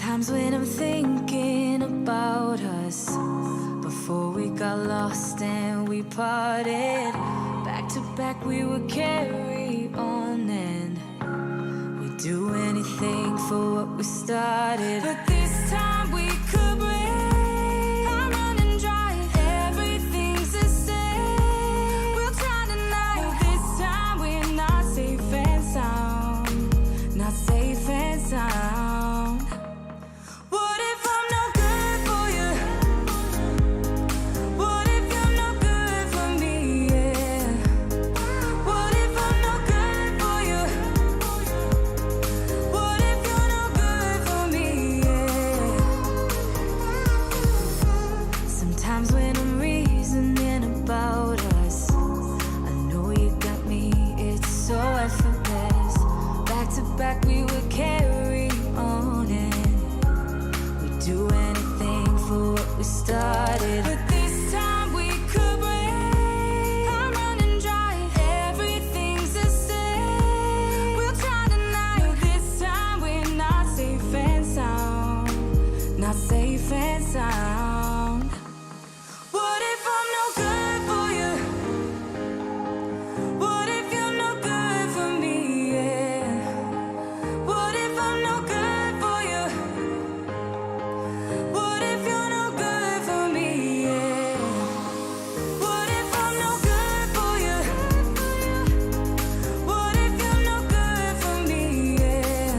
Sometimes when I'm thinking about us, before we got lost and we parted, back to back we would carry on and we'd do anything for what we started. But this time we could break. I'm running dry, everything's the same. We'll try tonight. This time we're not safe and sound, not safe and sound. What if I'm no good for you? What if you're no good for me? Yeah. What if I'm no good for you? What if you're no good for me? Yeah. Sometimes when I'm reasoning about us, I know you got me, it's so effortless. Back to back we would carry on and we'd do anything for what we started. But this time we could break. I'm running dry, everything's the same. We'll try tonight. This time we're not safe and sound, not safe and sound. What if I'm no good for you? What if you're no good for me? Yeah. What if I'm no good for you? What if you're no good for me? Yeah. What if I'm no good for you? What if you're no good for me? Yeah.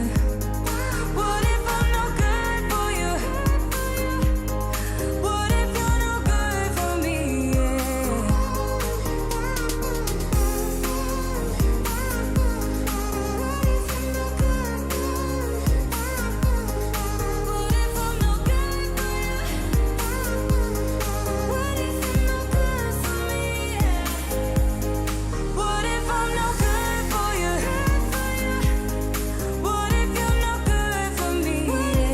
What if I'm no good for you? What if you're no good for me? What if I'm no good for you? What if you're no good for me? What if I'm no good for you? What if you're no good for me?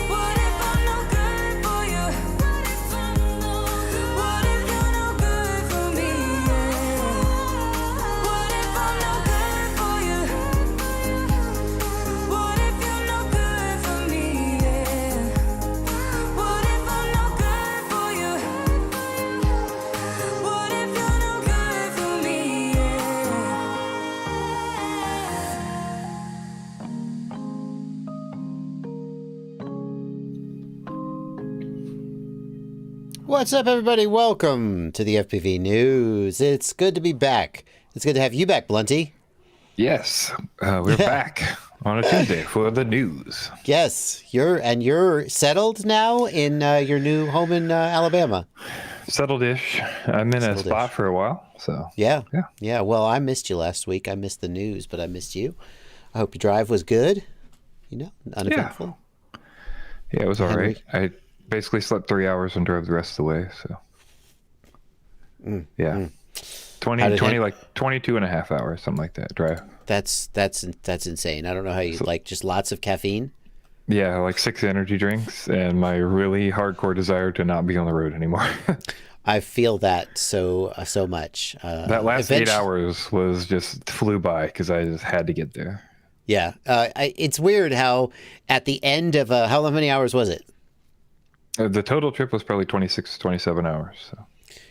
What if I'm no good for you? What if you're no good for me? What if I'm no good for you? What if you're no good for me? What if I'm no good for you? What if you're no good for me? What's up, everybody? Welcome to the FPV News. It's good to be back. It's good to have you back, Blunty. Yes, we're back on a Tuesday for the news. Yes, you're settled now in your new home in Alabama. Settled-ish. I'm in a Settled-ish. spot for a while, so Yeah. Yeah. Yeah. Well, I missed you last week. I missed the news, but I missed you. I hope your drive was good. You know, uneventful. yeah, it was all Henry? right. I basically slept 3 hours and drove the rest of the way, so yeah. 20, How did 20 like 22 and a half hours, something like that, drive. That's insane. I don't know how you like just lots of caffeine. Yeah, like 6 energy drinks and my really hardcore desire to not be on the road anymore. I feel that so much. That last 8 hours was just flew by because I just had to get there. Yeah. It's weird how at the end of how many hours was it? The total trip was probably 26, 27 hours. So.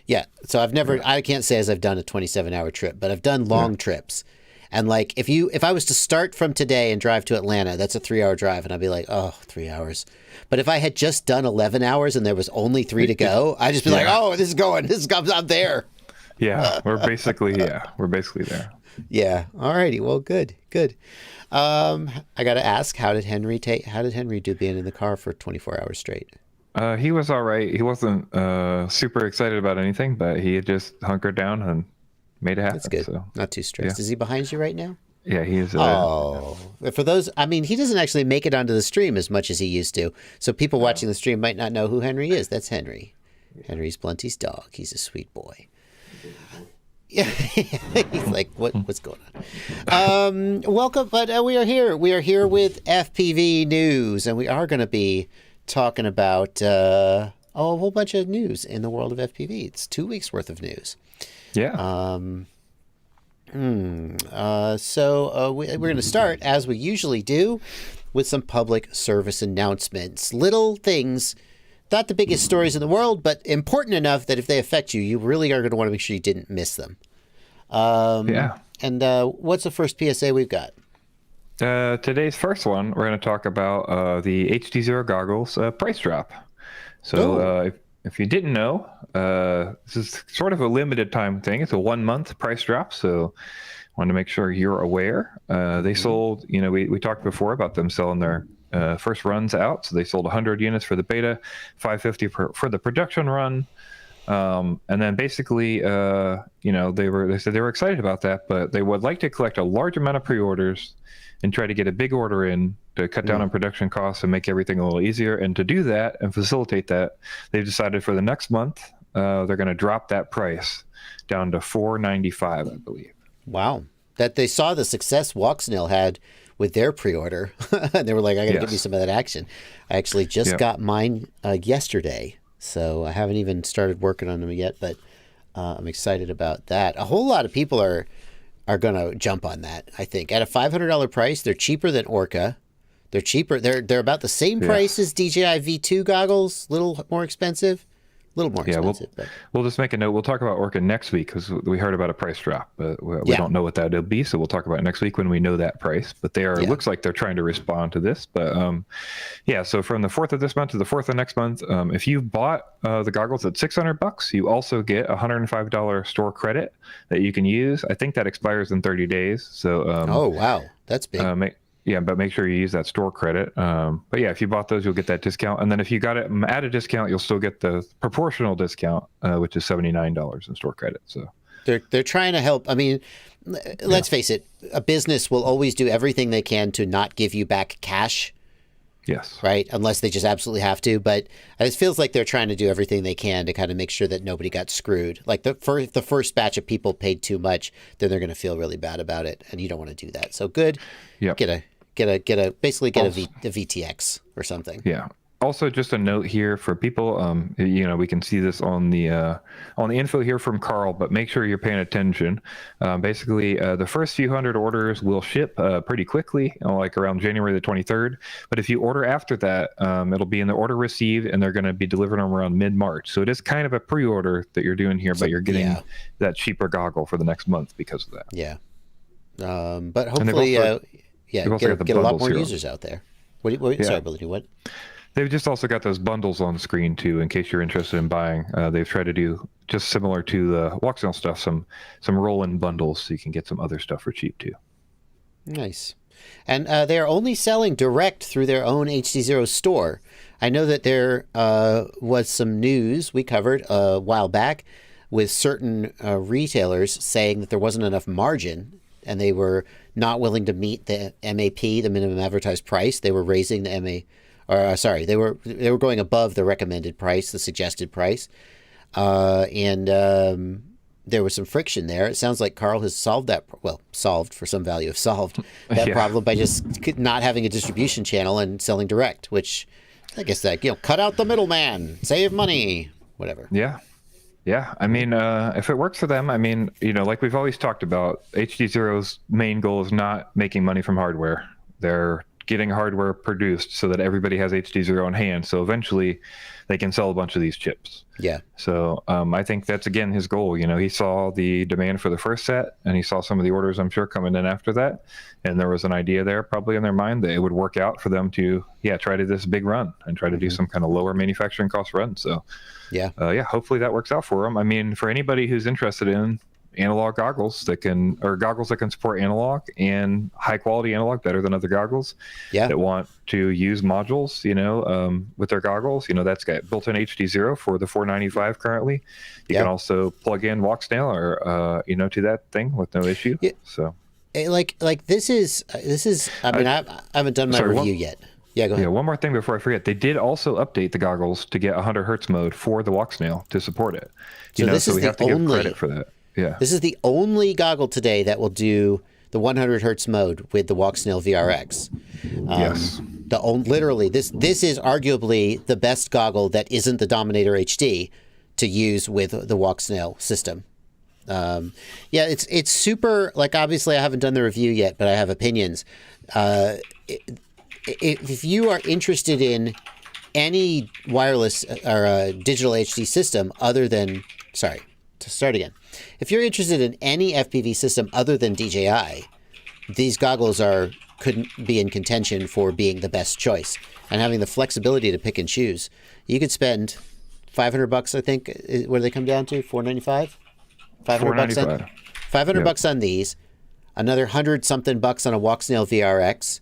Yeah. So I can't say as I've done a 27-hour trip, but I've done long trips. And like, if I was to start from today and drive to Atlanta, that's a 3-hour drive. And I'd be like, oh, 3 hours. But if I had just done 11 hours and there was only 3 to go, I'd just be like, oh, this comes out there. Yeah. We're basically there. Yeah. All righty. Well, good. I got to ask, how did Henry do being in the car for 24 hours straight? He was all right. He wasn't super excited about anything, but he had just hunkered down and made it happen. That's good. So. Not too stressed. Yeah. Is he behind you right now? Yeah, he is. For those, I mean, he doesn't actually make it onto the stream as much as he used to. So people watching the stream might not know who Henry is. That's Henry. Henry's Blunty's dog. He's a sweet boy. Yeah, he's like, what's going on? Welcome, but we are here. We are here with FPV News, and we are going to be talking about a whole bunch of news in the world of FPV. It's 2 weeks worth of news. Yeah. So we're going to start, as we usually do, with some public service announcements. Little things, not the biggest stories in the world, but important enough that if they affect you, you really are going to want to make sure you didn't miss them. And what's the first PSA we've got? Today's first one, we're going to talk about the HDZero goggles price drop. So if you didn't know, this is sort of a limited time thing. It's a 1 month price drop. So I want to make sure you're aware. They sold, we talked before about them selling their first runs out. So they sold 100 units for the beta, 550 for the production run. And then basically, they said they were excited about that, but they would like to collect a large amount of pre-orders and try to get a big order in to cut down on production costs and make everything a little easier. And to do that and facilitate that, they've decided for the next month, they're going to drop that price down to $495, I believe. Wow. That they saw the success Walksnail had with their pre-order. And they were like, I got to give you some of that action. I actually just got mine yesterday. So I haven't even started working on them yet, but I'm excited about that. A whole lot of people are going to jump on that, I think. At a $500 price, they're cheaper than Orca. They're cheaper. They're about the same price as DJI V2 goggles, a little more expensive. A little more expensive. We'll just make a note. We'll talk about Orca next week because we heard about a price drop, but we don't know what that'll be. So we'll talk about it next week when we know that price. But they are. It looks like they're trying to respond to this. But so from the 4th of this month to the 4th of next month, if you bought the goggles at $600, you also get a $105 store credit that you can use. I think that expires in 30 days. So oh wow, that's big. But make sure you use that store credit. But if you bought those, you'll get that discount. And then if you got it at a discount, you'll still get the proportional discount, which is $79 in store credit. So they're trying to help. I mean, let's face it, a business will always do everything they can to not give you back cash. Yes. Right? Unless they just absolutely have to. But it feels like they're trying to do everything they can to kind of make sure that nobody got screwed. Like the first batch of people paid too much, then they're going to feel really bad about it. And you don't want to do that. So good. Yep. Get a VTX or something. Yeah. Also, just a note here for people, we can see this on the info here from Carl, but make sure you're paying attention. The first few hundred orders will ship pretty quickly, like around January the 23rd. But if you order after that, it'll be in the order received, and they're going to be delivered around mid-March. So it is kind of a pre-order that you're doing here, but you're getting that cheaper goggle for the next month because of that. Yeah. But hopefully, get a lot more users out there. Sorry, Billy, what? They've just also got those bundles on the screen too, in case you're interested in buying. They've tried to do just similar to the Walksnail stuff, some roll-in bundles, so you can get some other stuff for cheap too. Nice. And they are only selling direct through their own HDZero store. I know that there was some news we covered a while back with certain retailers saying that there wasn't enough margin, and they were not willing to meet the MAP, the minimum advertised price. They were raising the they were going above the recommended price, the suggested price, and there was some friction there. It sounds like Carl has solved that. Solved for some value of solved that problem by just not having a distribution channel and selling direct. Which I guess that cut out the middleman, save money, whatever. Yeah. Yeah, I mean, if it works for them, I mean, like we've always talked about, HDZero's main goal is not making money from hardware. They're getting hardware produced so that everybody has HDZero on hand. So eventually they can sell a bunch of these chips. Yeah. So I think that's, again, his goal. He saw the demand for the first set, and he saw some of the orders, I'm sure, coming in after that. And there was an idea there probably in their mind that it would work out for them to, try to do this big run and try to do some kind of lower manufacturing cost run. So, hopefully that works out for them. I mean, for anybody who's interested in analog goggles that can support analog and high quality analog better than other goggles that want to use modules, with their goggles, that's got built-in HDZero for the $495 currently. You can also plug in Walksnail or, to that thing with no issue. Yeah. So like this is, I haven't done my review yet. Yeah, go ahead. Yeah, one more thing before I forget. They did also update the goggles to get 100 hertz mode for the Walksnail to support it. So we have to give credit for that. Yeah. This is the only goggle today that will do the 100 hertz mode with the Walksnail VRX. Yes. Literally, this is arguably the best goggle that isn't the Dominator HD to use with the Walksnail system. It's super, like, obviously I haven't done the review yet, but I have opinions. if you are interested in any wireless or digital HD system other than, sorry, to start again. If you're interested in any FPV system other than DJI, these goggles couldn't be in contention for being the best choice. And having the flexibility to pick and choose. You could spend $500, I think. What do they come down to? $495? $500 $500 on these. Another $100-something on a Walksnail VRX.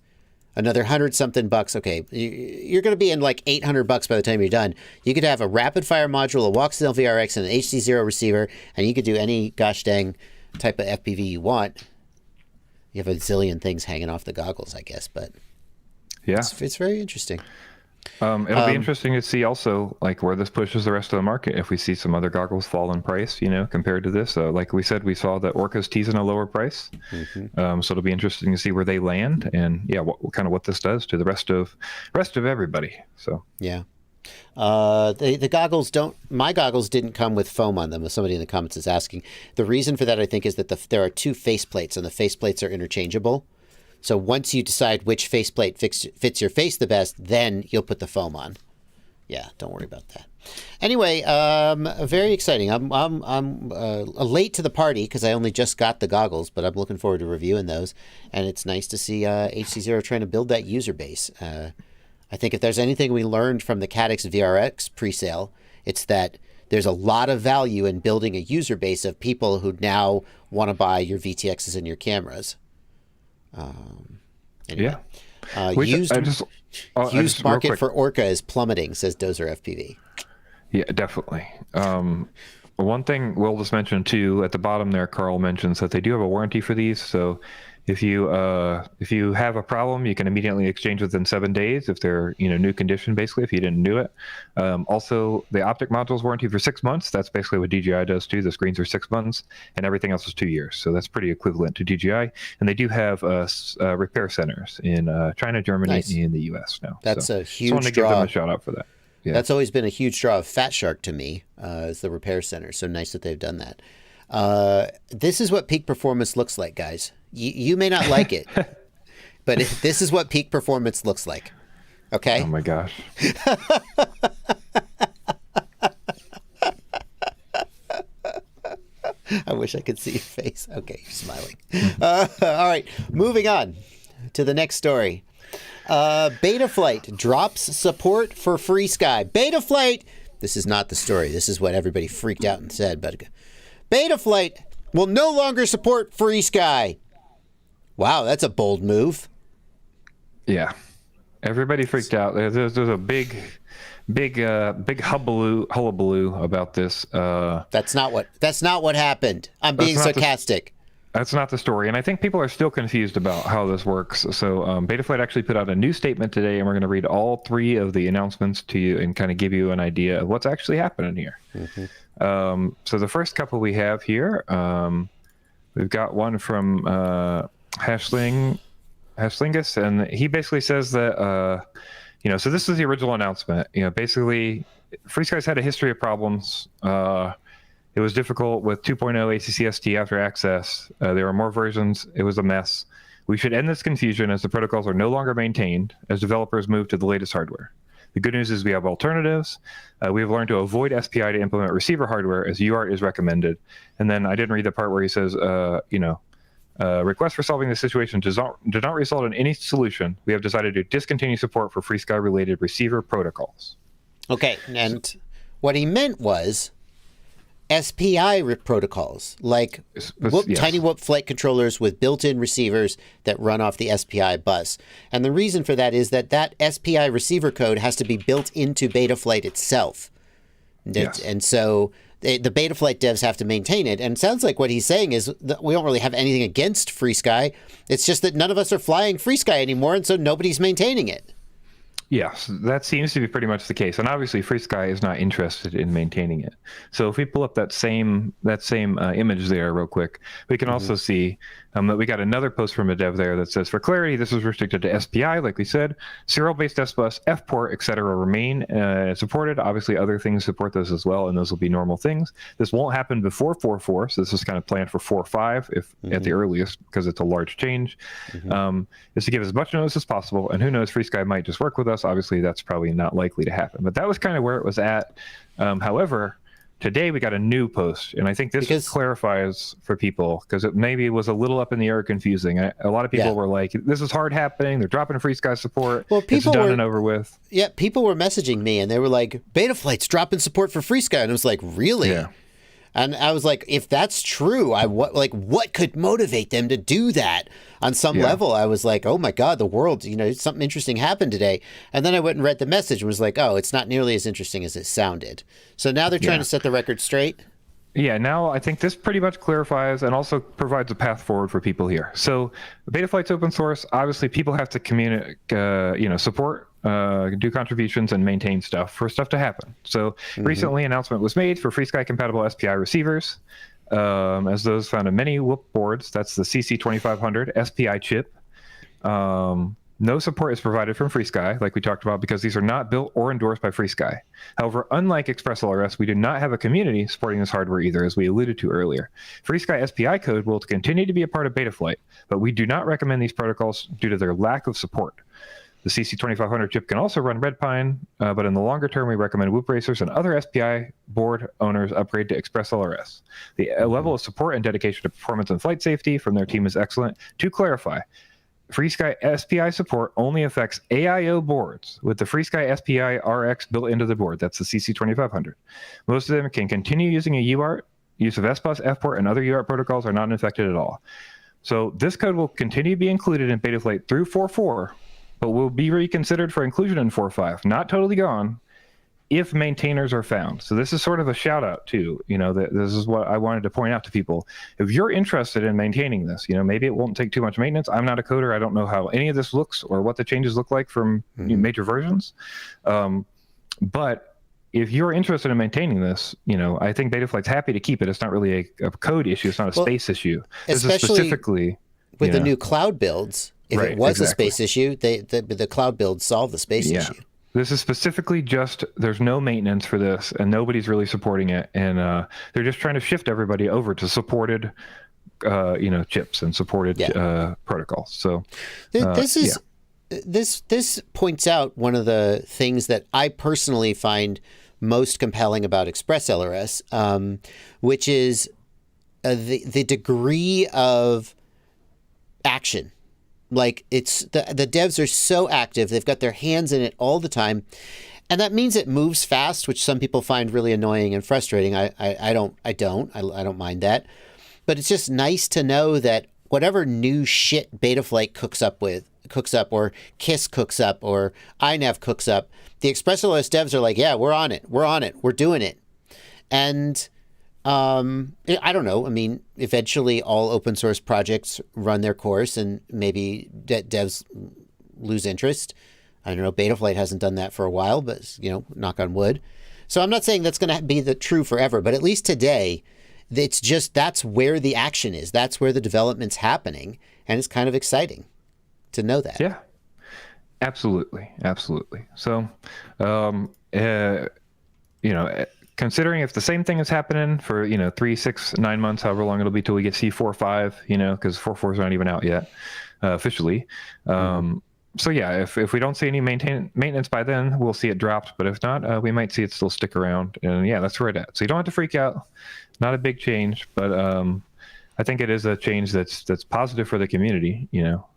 Another $100-something. Okay, you're going to be in like $800 by the time you're done. You could have a rapid fire module, a Walksnail VRX, and an HDZero receiver, and you could do any gosh dang type of FPV you want. You have a zillion things hanging off the goggles, I guess, but yeah, it's very interesting. It'll be interesting to see also like where this pushes the rest of the market. If we see some other goggles fall in price, compared to this, like we said, we saw that Orca's teasing a lower price. So it'll be interesting to see where they land, and yeah, what this does to the rest of everybody. So yeah, the goggles my goggles didn't come with foam on them, as somebody in the comments is asking. The reason for that, I think, is that there are two faceplates, and the faceplates are interchangeable. So once you decide which faceplate fits your face the best, then you'll put the foam on. Yeah, don't worry about that. Anyway, very exciting. I'm late to the party because I only just got the goggles, but I'm looking forward to reviewing those. And it's nice to see HDZero trying to build that user base. I think if there's anything we learned from the Caddx VRX presale, it's that there's a lot of value in building a user base of people who now want to buy your VTXs and your cameras. Anyway. Yeah. Used market for Orca is plummeting, says Dozer FPV. Yeah, definitely. One thing we'll just mention too, at the bottom there, Carl mentions that they do have a warranty for these. So if you have a problem, you can immediately exchange within 7 days if they're new condition, basically, if you didn't do it. Also, the optic modules warranty for 6 months. That's basically what DJI does too. The screens are 6 months, and everything else is 2 years. So that's pretty equivalent to DJI. And they do have repair centers in China, Germany, and in the US now. That's a huge draw. I want to give them a shout out for that. Yeah. That's always been a huge draw of Fat Shark to me, is the repair center. So nice that they've done that. This is what peak performance looks like, guys. You may not like it, but this is what peak performance looks like. Okay? Oh my gosh. I wish I could see your face. Okay, you're smiling. All right, moving on to the next story. Betaflight drops support for FrSky. Betaflight, this is not the story. This is what everybody freaked out and said. But Betaflight will no longer support FrSky. Wow, that's a bold move. Yeah, everybody freaked out. There's a big hullabaloo about this. That's not what happened. I'm being sarcastic. That's not the story, and I think people are still confused about how this works. So Betaflight actually put out a new statement today, and we're going to read all 3 of the announcements to you and kind of give you an idea of what's actually happening here. So the first couple we have here, we've got one from Hashlingus, and he basically says that so this is the original announcement. Basically, FrSky's had a history of problems. It was difficult with 2.0 ACCST after access. There were more versions. It was a mess. We should end this confusion as the protocols are no longer maintained as developers move to the latest hardware. The good news is we have alternatives. We have learned to avoid SPI to implement receiver hardware as UART is recommended. And then I didn't read the part where he says, requests for solving the situation do not result in any solution. We have decided to discontinue support for FrSky related receiver protocols. Okay, and what he meant was SPI protocols, like tiny whoop flight controllers with built-in receivers that run off the SPI bus. And the reason for that is that SPI receiver code has to be built into Betaflight itself. Yes. And so the Betaflight devs have to maintain it. And it sounds like what he's saying is that we don't really have anything against FrSky. It's just that none of us are flying FrSky anymore, and so nobody's maintaining it. Yes, that seems to be pretty much the case, and obviously FrSky is not interested in maintaining it. So if we pull up that same image there real quick, we can also see that we got another post from a dev there that says, for clarity, this is restricted to SPI, like we said, serial-based S-Bus, F-port, etc. remain supported. Obviously, other things support those as well, and those will be normal things. This won't happen before 4.4, so this is kind of planned for 4.5 if at the earliest, because it's a large change. Is to give as much notice as possible, and who knows, FrSky might just work with us. Obviously, that's probably not likely to happen, but that was kind of where it was at. However, today we got a new post, and I think this clarifies for people, because it maybe was a little up in the air, confusing. A lot of people were like, "This is hard happening. They're dropping FrSky support. Well, people it's done and over with." Yeah, people were messaging me, and they were like, "Betaflight's dropping support for FrSky," and I was like, "Really?" Yeah. And I was like, if that's true, what could motivate them to do that on some level? I was like, oh my God, the world, something interesting happened today. And then I went and read the message and was like, oh, it's not nearly as interesting as it sounded. So now they're trying to set the record straight. Yeah, now I think this pretty much clarifies and also provides a path forward for people here. So Betaflight's open source. Obviously, people have to communicate, support, do contributions, and maintain stuff for stuff to happen. So recently, an announcement was made for FrSky compatible SPI receivers, as those found in many Whoop boards. That's the CC2500 SPI chip. No support is provided from FrSky, like we talked about, because these are not built or endorsed by FrSky. However, unlike ExpressLRS, we do not have a community supporting this hardware either, as we alluded to earlier. FrSky SPI code will continue to be a part of Betaflight, but we do not recommend these protocols due to their lack of support. The CC2500 chip can also run Redpine, but in the longer term, we recommend Whoop racers and other SPI board owners upgrade to ExpressLRS. The level of support and dedication to performance and flight safety from their team is excellent. To clarify, FrSky SPI support only affects AIO boards with the FrSky SPI RX built into the board. That's the CC2500. Most of them can continue using a UART. Use of S-Bus, F-port, and other UART protocols are not affected at all. So this code will continue to be included in Betaflight through 4.4, but will be reconsidered for inclusion in 4.5. Not totally gone, if maintainers are found. So this is sort of a shout out too, that this is what I wanted to point out to people. If you're interested in maintaining this, maybe it won't take too much maintenance. I'm not a coder. I don't know how any of this looks or what the changes look like from major versions. But if you're interested in maintaining this, I think Betaflight's happy to keep it. It's not really a code issue. It's not a space issue. This is specifically with the new cloud builds. If it was a space issue, the cloud builds solve the space issue. This is specifically just, there's no maintenance for this, and nobody's really supporting it, and they're just trying to shift everybody over to supported, chips and supported protocols. So this points out one of the things that I personally find most compelling about ExpressLRS, which is the degree of action. Like, it's the devs are so active. They've got their hands in it all the time. And that means it moves fast, which some people find really annoying and frustrating. I don't mind that. But it's just nice to know that whatever new shit Betaflight cooks up, or KISS cooks up, or iNav cooks up, the ExpressLRS devs are like, yeah, we're on it. We're doing it. And I don't know. I mean, eventually all open source projects run their course, and maybe devs lose interest. I don't know. Betaflight hasn't done that for a while, but knock on wood. So I'm not saying that's going to be true forever, but at least today, it's just, that's where the action is. That's where the development's happening, and it's kind of exciting to know that. Yeah, absolutely. So, considering if the same thing is happening for 3, 6, 9 months, however long it'll be till we get C4, 5, because 4.4 is not even out yet officially. So yeah, if we don't see any maintenance by then, we'll see it dropped. But if not, we might see it still stick around. And yeah, that's where it's at. So you don't have to freak out. Not a big change, but I think it is a change that's positive for the community.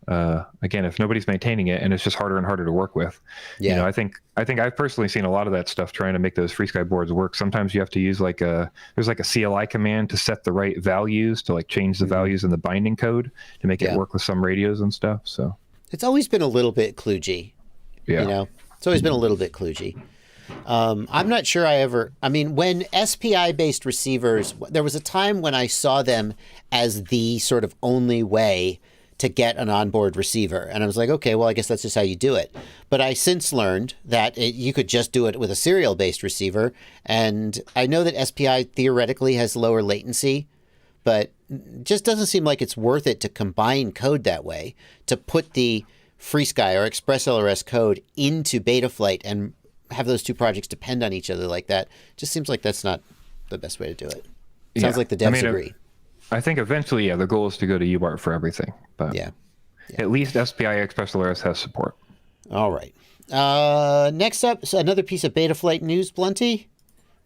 Again, if nobody's maintaining it and it's just harder and harder to work with, I think I've personally seen a lot of that stuff trying to make those FrSky boards work. Sometimes you have to use there's a CLI command to set the right values to change the values in the binding code to make it work with some radios and stuff. So it's always been a little bit kludgy. It's always been a little bit kludgy. I'm not sure when SPI-based receivers, there was a time when I saw them as the sort of only way to get an onboard receiver. And I was like, okay, well, I guess that's just how you do it. But I since learned that you could just do it with a serial-based receiver. And I know that SPI theoretically has lower latency, but it just doesn't seem like it's worth it to combine code that way, to put the FrSky or ExpressLRS code into Betaflight and have those two projects depend on each other like that. Just seems like that's not the best way to do it. Sounds like the devs agree. I think eventually, the goal is to go to UART for everything. But at least SPI ExpressLRS has support. All right. Next up, so another piece of Betaflight news, Blunty,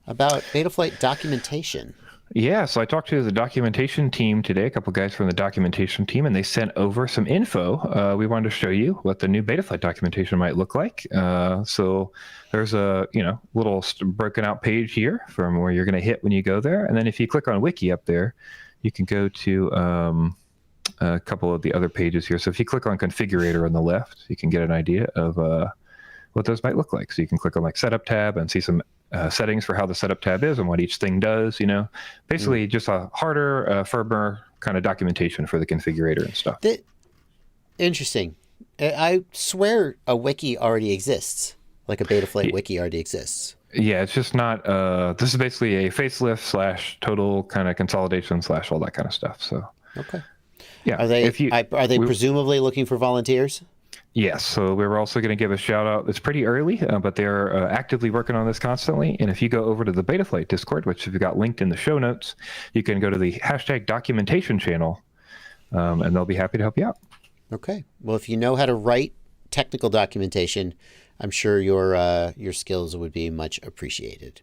about Betaflight documentation. Yeah, so I talked to the documentation team today, a couple guys from the documentation team, and they sent over some info. We wanted to show you what the new Betaflight documentation might look like. So there's a little broken out page here from where you're going to hit when you go there, and then if you click on Wiki up there, you can go to a couple of the other pages here. So if you click on Configurator on the left, you can get an idea of what those might look like. So you can click on like Setup tab and see some settings for how the Setup tab is and what each thing does. Basically just a harder, firmer kind of documentation for the configurator and stuff. Interesting. I swear a wiki already exists, like a Betaflight wiki already exists. Yeah, it's just not. This is basically a facelift / total kind of consolidation / all that kind of stuff. So okay, yeah. Are they presumably looking for volunteers? Yes. So we were also going to give a shout out. It's pretty early, but they're actively working on this constantly. And if you go over to the Betaflight Discord, which we've got linked in the show notes, you can go to the #documentation channel, and they'll be happy to help you out. Okay. Well, if you know how to write technical documentation, I'm sure your skills would be much appreciated.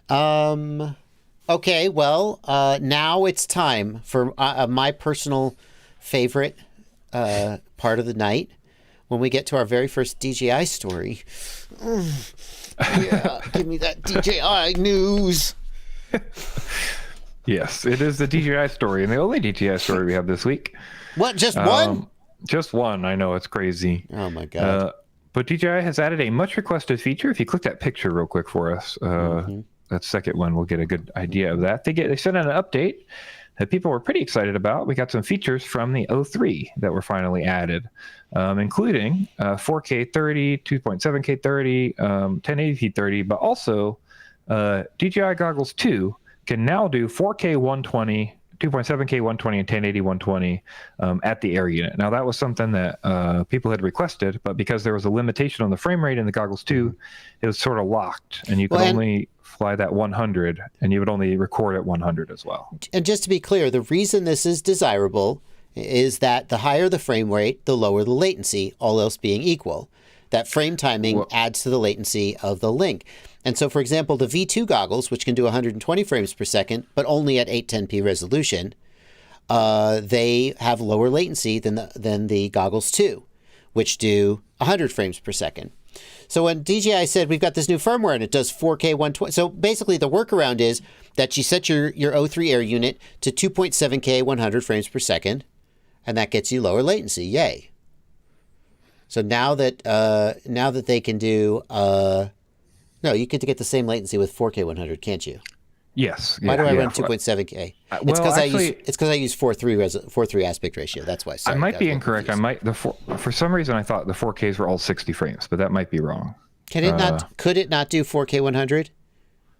Okay, well, now it's time for my personal favorite part of the night, when we get to our very first DJI story. Yeah, give me that DJI news. Yes, it is the DJI story, and the only DJI story we have this week. What, just one? Just one. I know, it's crazy. Oh, my God. But DJI has added a much requested feature. If you click that picture real quick for us, that second one, we'll get a good idea of that. They sent out an update that people were pretty excited about. We got some features from the 03 that were finally added, including 4K 30, 2.7K 30, 1080p 30, but also DJI Goggles 2 can now do 4K 120, 2.7K 120 and 1080 120 at the air unit. Now that was something that people had requested, but because there was a limitation on the frame rate in the Goggles 2, it was sort of locked, and you could only fly that 100, and you would only record at 100 as well. And just to be clear, the reason this is desirable is that the higher the frame rate, the lower the latency, all else being equal. That frame timing adds to the latency of the link. And so, for example, the V2 goggles, which can do 120 frames per second, but only at 810p resolution, they have lower latency than the Goggles 2, which do 100 frames per second. So when DJI said we've got this new firmware and it does 4K 120, so basically the workaround is that you set your 03 air unit to 2.7K 100 frames per second, and that gets you lower latency. Yay! So now that they can do no, you get the same latency with 4K 100, can't you? Yes. Why do I run 2.7K? It's because I use 4:3 aspect ratio. That's why. Sorry, I might be incorrect. For some reason I thought the 4Ks were all 60 frames, but that might be wrong. Could it not do 4K 100?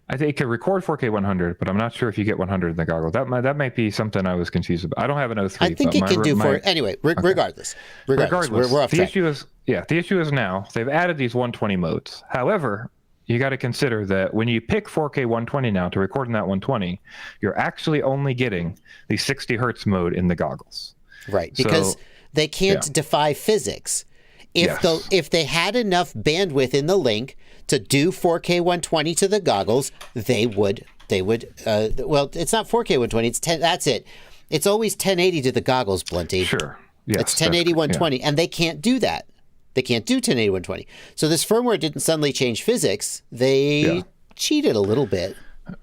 I think it could record 4K 100, but I'm not sure if you get 100 in the goggle. That might be something I was confused about. I don't have an 03. I think it can do anyway. Regardless, we're off track. The issue is now they've added these 120 modes. However, you got to consider that when you pick 4K 120 now to record in that 120, you're actually only getting the 60 hertz mode in the goggles. Right, because they can't defy physics. If they had enough bandwidth in the link to do 4K 120 to the goggles, they would. Well, it's not 4K 120. It's 10. That's it. It's always 1080 to the goggles, Blunty. Sure. Yes, it's 1080 120, and they can't do that. They can't do 1080 120. So this firmware didn't suddenly change physics. They cheated a little bit.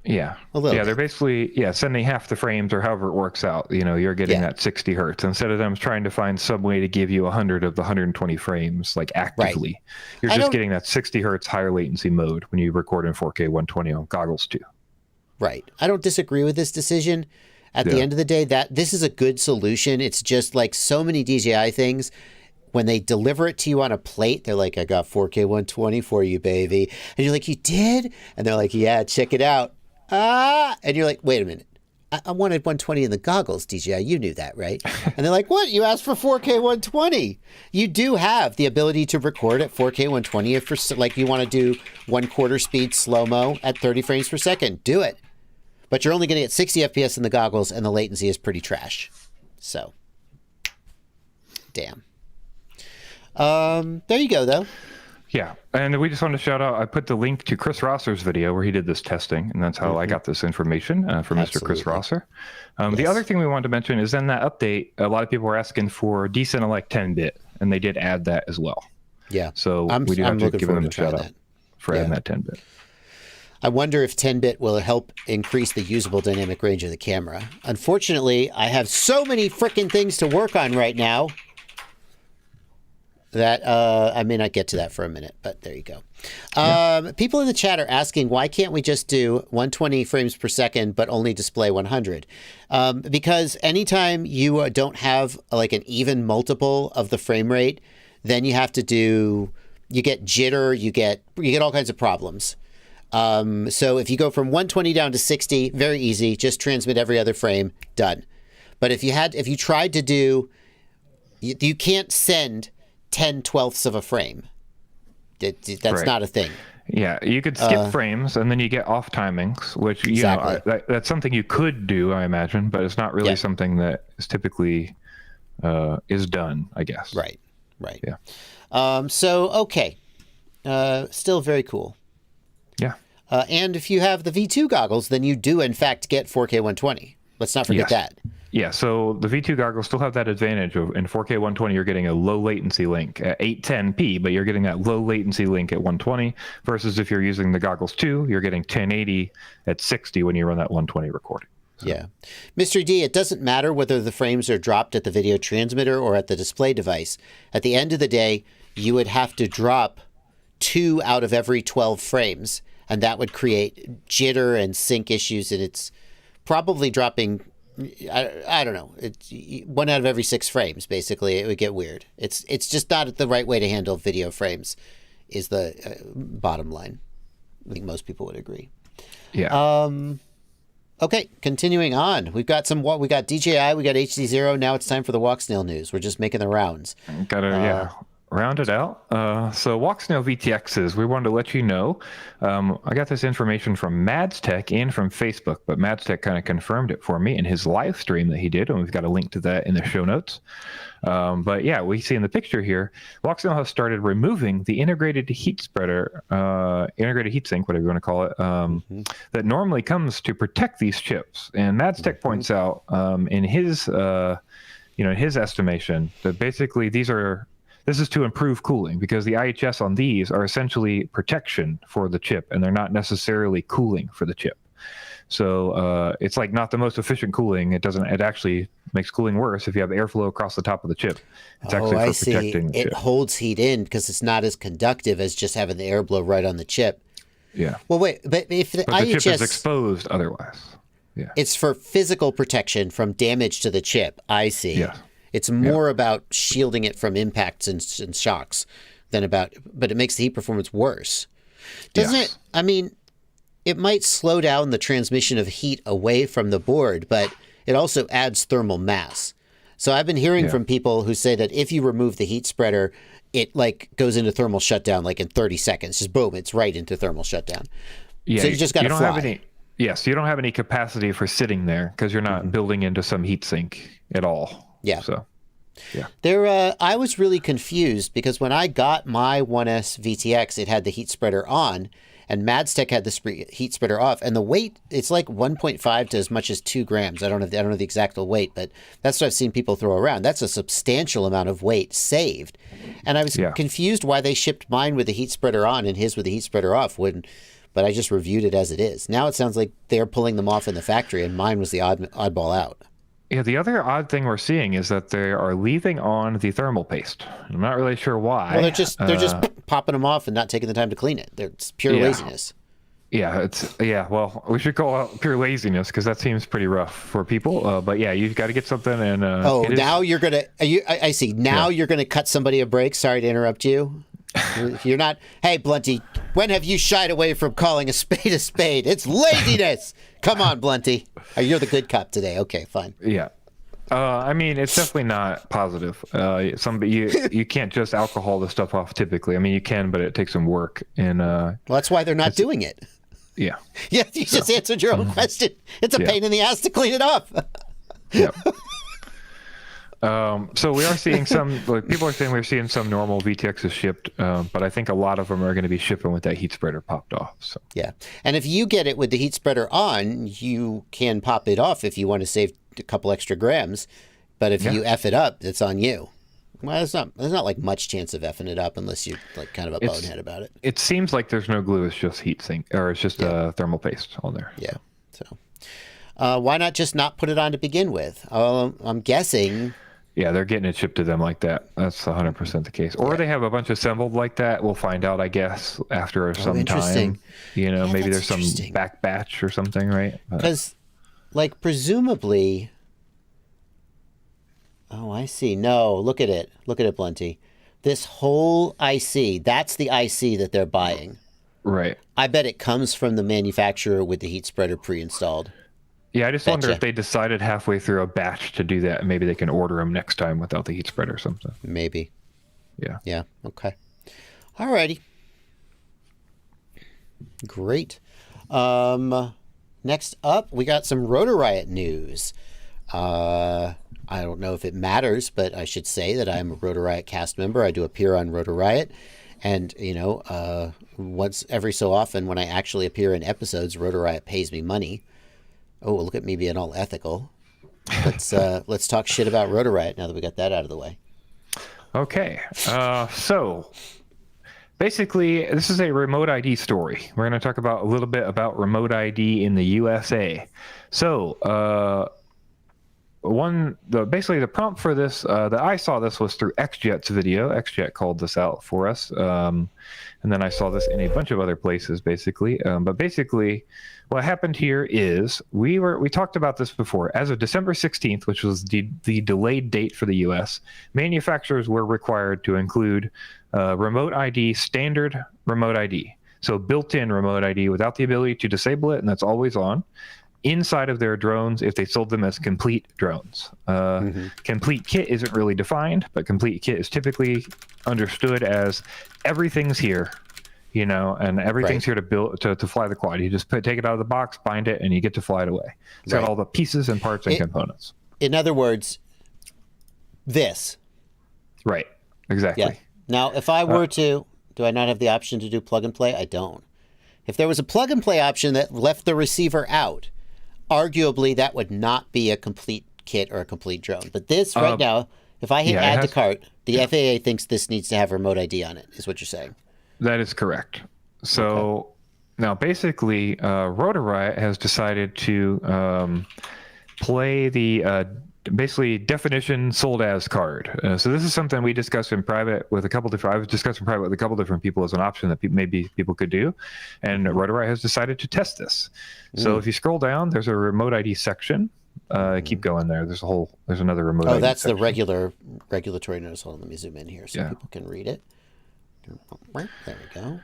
Yeah. A little bit. They're basically sending half the frames or however it works out. You're getting that 60 hertz instead of them trying to find some way to give you 100 of the 120 frames like actively. Right. You're just getting that 60 hertz higher latency mode when you record in 4K 120 on Goggles 2. Right. I don't disagree with this decision. At the end of the day, this is a good solution. It's just like so many DJI things. When they deliver it to you on a plate, they're like, I got 4K 120 for you, baby. And you're like, you did? And they're like, yeah, check it out. And you're like, wait a minute. I wanted 120 in the goggles, DJI. You knew that, right? And they're like, what? You asked for 4K 120. You do have the ability to record at 4K 120 if you want to do 1/4 speed slow-mo at 30 frames per second. Do it. But you're only going to get 60 FPS in the goggles, and the latency is pretty trash. So, damn. There you go, though. Yeah, and we just wanted to shout out, I put the link to Chris Rosser's video where he did this testing, and that's how I got this information from Mr. Chris Rosser. The other thing we wanted to mention is in that update, a lot of people were asking for Decentralized 10-bit, and they did add that as well. Yeah. So we do have to give them a shout out for adding that 10-bit. I wonder if 10-bit will help increase the usable dynamic range of the camera. Unfortunately, I have so many freaking things to work on right now that I may not get to that for a minute, but there you go. People in the chat are asking, why can't we just do 120 frames per second but only display 100? Because anytime you don't have like an even multiple of the frame rate, then you have to you get jitter, you get all kinds of problems. So if you go from 120 down to 60, very easy, just transmit every other frame, done. But if you tried to do, you can't send 10/12ths of a frame. That's not a thing. Yeah, you could skip frames and then you get off timings, which you know that's something you could do, I imagine, but it's not really something that is typically is done, I guess. Right. Yeah. So okay, still very cool. Yeah. And if you have the V2 goggles, then you do in fact get 4K 120. Let's not forget that. Yeah, so the V2 goggles still have that advantage of in 4K 120, you're getting a low latency link at 810p, but you're getting that low latency link at 120 versus if you're using the goggles 2, you're getting 1080 at 60 when you run that 120 recording. So. Yeah. Mr. D, it doesn't matter whether the frames are dropped at the video transmitter or at the display device. At the end of the day, you would have to drop 2 out of every 12 frames, and that would create jitter and sync issues, and it's probably dropping... I don't know. It's 1 out of every 6 frames, basically. It would get weird. It's just not the right way to handle video frames is the bottom line. I think most people would agree. Yeah. Okay, continuing on. We got DJI, we got HDZero. Now it's time for the Walksnail news. We're just making the rounds. Round it out. So Walksnail VTXs, we wanted to let you know. I got this information from MadsTech and from Facebook, but MadsTech kind of confirmed it for me in his live stream that he did, and we've got a link to that in the show notes. But yeah, we see in the picture here, Walksnail has started removing the integrated heat spreader, integrated heat sink, whatever you want to call it, that normally comes to protect these chips. And MadsTech points out in his, his estimation that basically this is to improve cooling because the IHS on these are essentially protection for the chip and they're not necessarily cooling for the chip. So it's like not the most efficient cooling. It actually makes cooling worse if you have airflow across the top of the chip. It's actually for protecting the chip. It holds heat in because it's not as conductive as just having the air blow right on the chip. Yeah. Well, wait, but if the but IHS... the chip is exposed otherwise. Yeah. It's for physical protection from damage to the chip. I see. Yeah. It's more about shielding it from impacts and shocks than but it makes the heat performance worse. Doesn't it? I mean, it might slow down the transmission of heat away from the board, but it also adds thermal mass. So I've been hearing from people who say that if you remove the heat spreader, it like goes into thermal shutdown like in 30 seconds. Just boom, it's right into thermal shutdown. Yeah, so you just got to fly. You don't have any capacity for sitting there because you're not building into some heat sink at all. Yeah. So, yeah. I was really confused because when I got my 1S VTX, it had the heat spreader on, and MadsTech had the heat spreader off, and the weight, it's like 1.5 to as much as 2 grams. I don't know the exact weight, but that's what I've seen people throw around. That's a substantial amount of weight saved, and I was confused why they shipped mine with the heat spreader on and his with the heat spreader off but I just reviewed it as it is. Now it sounds like they're pulling them off in the factory, and mine was the oddball out. Yeah, the other odd thing we're seeing is that they are leaving on the thermal paste. I'm not really sure why. Well, they're just popping them off and not taking the time to clean it. It's pure laziness. Well, we should call out pure laziness because that seems pretty rough for people. But yeah, you've got to get something. And now you're gonna. I see. Now you're gonna cut somebody a break. Sorry to interrupt you. You're not. Hey, Blunty, when have you shied away from calling a spade a spade? It's laziness. Come on, Blunty. You're the good cop today. Okay, fine. Yeah. I mean, it's definitely not positive. You can't just alcohol the stuff off typically. I mean, you can, but it takes some work. And well, that's why they're not doing it. Yeah. Yeah, you just answered your own question. It's a pain in the ass to clean it up. Yep. So we are seeing people are saying we're seeing some normal VTXs shipped, but I think a lot of them are going to be shipping with that heat spreader popped off. So yeah, and if you get it with the heat spreader on, you can pop it off if you want to save a couple extra grams. But if you F it up, it's on you. Well, there's not like much chance of effing it up unless you're like kind of a bonehead about it. It seems like there's no glue; it's just heat sink, or it's just thermal paste on there. Yeah. So why not just not put it on to begin with? I'm guessing. Yeah, they're getting it shipped to them like that. That's 100% the case. Or they have a bunch assembled like that. We'll find out, I guess, after some time. Maybe there's some back batch or something, right? Because, like, presumably. Oh, I see. No, look at it. Look at it, Blunty. This whole IC, that's the IC that they're buying. Right. I bet it comes from the manufacturer with the heat spreader pre-installed. Yeah, I just wonder if they decided halfway through a batch to do that. Maybe they can order them next time without the heat spreader or something. Maybe. Yeah. Yeah. Okay. All righty. Great. Next up, we got some Rotor Riot news. I don't know if it matters, but I should say that I'm a Rotor Riot cast member. I do appear on Rotor Riot. And, once every so often when I actually appear in episodes, Rotor Riot pays me money. Oh, look at me being all ethical. Let's talk shit about Rotor Riot now that we got that out of the way. Okay. So basically, this is a remote ID story. We're going to talk about a little bit about remote ID in the USA. So basically the prompt for this that I saw this was through XJet's video. XJet called this out for us. And then I saw this in a bunch of other places, basically. But basically, what happened here is we talked about this before. As of December 16th, which was the delayed date for the U.S., manufacturers were required to include remote ID, standard remote ID. So built-in remote ID without the ability to disable it, and that's always on, inside of their drones if they sold them as complete drones. Complete kit isn't really defined, but complete kit is typically understood as everything's here, and everything's here to build to fly the quad. You just take it out of the box, bind it, and you get to fly it away. It's got all the pieces and parts and components. In other words, this. Right. Exactly. Yeah. Now, if I were to, do I not have the option to do plug and play? I don't. If there was a plug and play option that left the receiver out, arguably that would not be a complete kit or a complete drone. But this right now, if I hit add to cart, the FAA thinks this needs to have remote ID on it, is what you're saying. That is correct. So now basically Rotor Riot has decided to play the basically definition sold as card. So this is something we discussed in private with a couple different, I was discussing private with a couple different people as an option that maybe people could do. And Rotor Riot has decided to test this. So if you scroll down, there's a remote ID section. Keep going there. There's another remote ID that's section. The regulatory notice. Hold on, let me zoom in here so people can read it. There we go.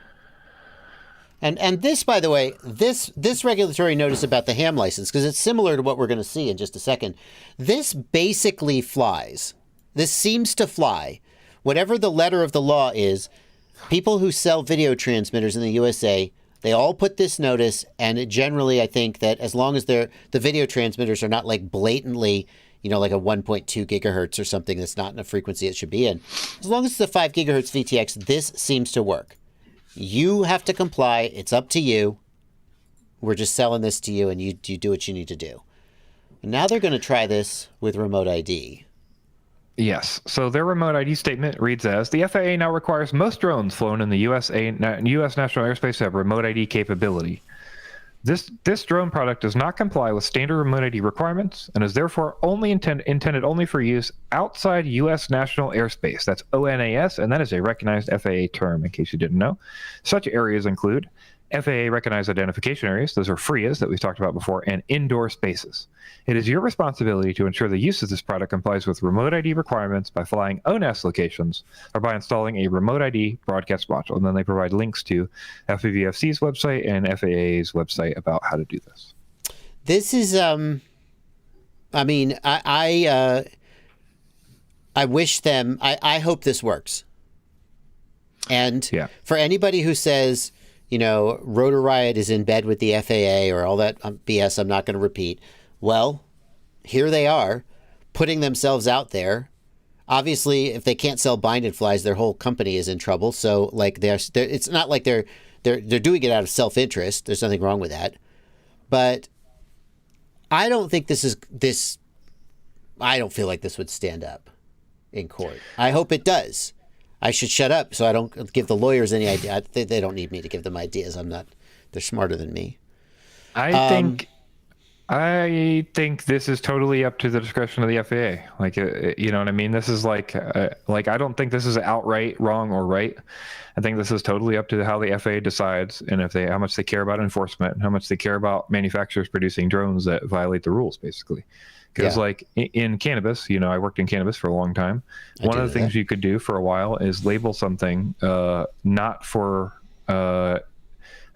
And this, by the way, this regulatory notice about the ham license, because it's similar to what we're going to see in just a second. This basically flies. This seems to fly. Whatever the letter of the law is, people who sell video transmitters in the USA, they all put this notice, and generally I think that as long as the video transmitters are not like blatantly, like a 1.2 gigahertz or something that's not in a frequency it should be in, as long as it's a 5 gigahertz VTX, this seems to work. You have to comply. It's up to you. We're just selling this to you, and you do what you need to do. And now they're going to try this with remote ID. Yes. So their remote ID statement reads as, the FAA now requires most drones flown in the U.S. national airspace to have remote ID capability. This drone product does not comply with standard remote ID requirements and is therefore only intended only for use outside U.S. national airspace. That's ONAS, and that is a recognized FAA term, in case you didn't know. Such areas include FAA recognized identification areas, those are FRIAs that we've talked about before, and indoor spaces. It is your responsibility to ensure the use of this product complies with remote ID requirements by flying ONAS locations or by installing a remote ID broadcast module. And then they provide links to FPVFC's website and FAA's website about how to do this. This is, I mean, I wish them, I hope this works. And for anybody who says, you know, Rotor Riot is in bed with the FAA or all that BS I'm not going to repeat. Well, here they are putting themselves out there. Obviously, if they can't sell binded flies, their whole company is in trouble. So, like, it's not like they're doing it out of self-interest. There's nothing wrong with that. But I don't think I don't feel like this would stand up in court. I hope it does. I should shut up so I don't give the lawyers any idea. They don't need me to give them ideas. They're smarter than me. I think this is totally up to the discretion of the FAA. Like, you know what I mean? This is like I don't think this is outright wrong or right. I think this is totally up to how the FAA decides and how much they care about enforcement and how much they care about manufacturers producing drones that violate the rules, basically. Because like in cannabis, you know, I worked in cannabis for a long time. One of the things you could do for a while is label something not for, I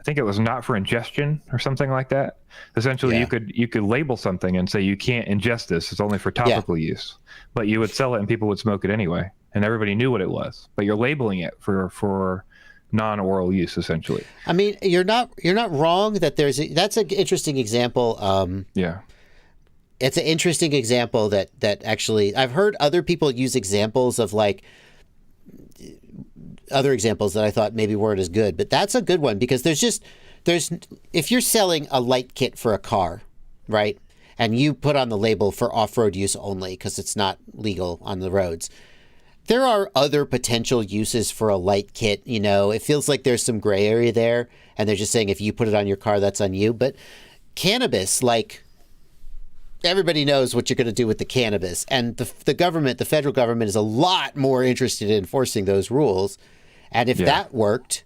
think it was not for ingestion or something like that. Essentially, you could label something and say you can't ingest this. It's only for topical use. But you would sell it and people would smoke it anyway, and everybody knew what it was. But you're labeling it for non-oral use, essentially. I mean, you're not wrong that that's an interesting example. It's an interesting example that actually I've heard other people use examples of like other examples that I thought maybe weren't as good, but that's a good one because there's if you're selling a light kit for a car, right? And you put on the label for off-road use only because it's not legal on the roads. There are other potential uses for a light kit, you know. It feels like there's some gray area there and they're just saying if you put it on your car, that's on you. But cannabis, like, everybody knows what you're going to do with the cannabis. And the government, the federal government, is a lot more interested in enforcing those rules. And if that worked,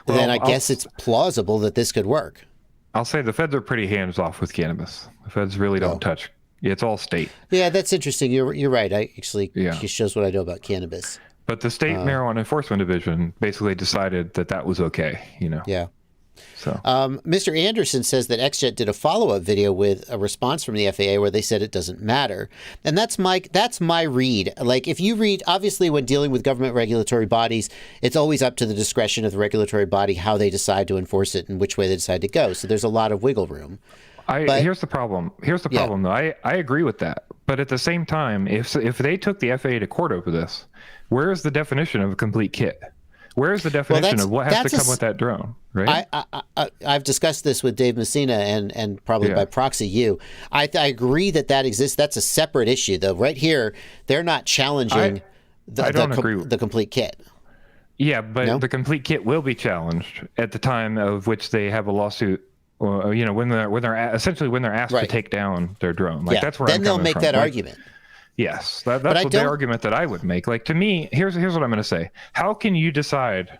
then I guess it's plausible that this could work. I'll say the feds are pretty hands-off with cannabis. The feds really don't touch. It's all state. Yeah, that's interesting. You're right. I actually, it shows what I know about cannabis. But the state marijuana enforcement division basically decided that was okay, you know. Yeah. So, Mr. Anderson says that XJet did a follow-up video with a response from the FAA where they said it doesn't matter. And that's my read. Like, if you read, obviously when dealing with government regulatory bodies, it's always up to the discretion of the regulatory body how they decide to enforce it and which way they decide to go. So there's a lot of wiggle room. Here's the problem. Though. I agree with that. But at the same time, if they took the FAA to court over this, where is the definition of a complete kit? Where is the definition of what has to come with that drone? Right. I've discussed this with Dave Messina and probably by proxy you. I agree that exists. That's a separate issue, though. Right here, they're not challenging the complete kit. Yeah, but the complete kit will be challenged at the time of which they have a lawsuit. Or, you know, when they're asked to take down their drone. Like that's where then they'll make that argument. Yes, that's the argument that I would make. Like, to me, here's what I'm going to say. How can you decide,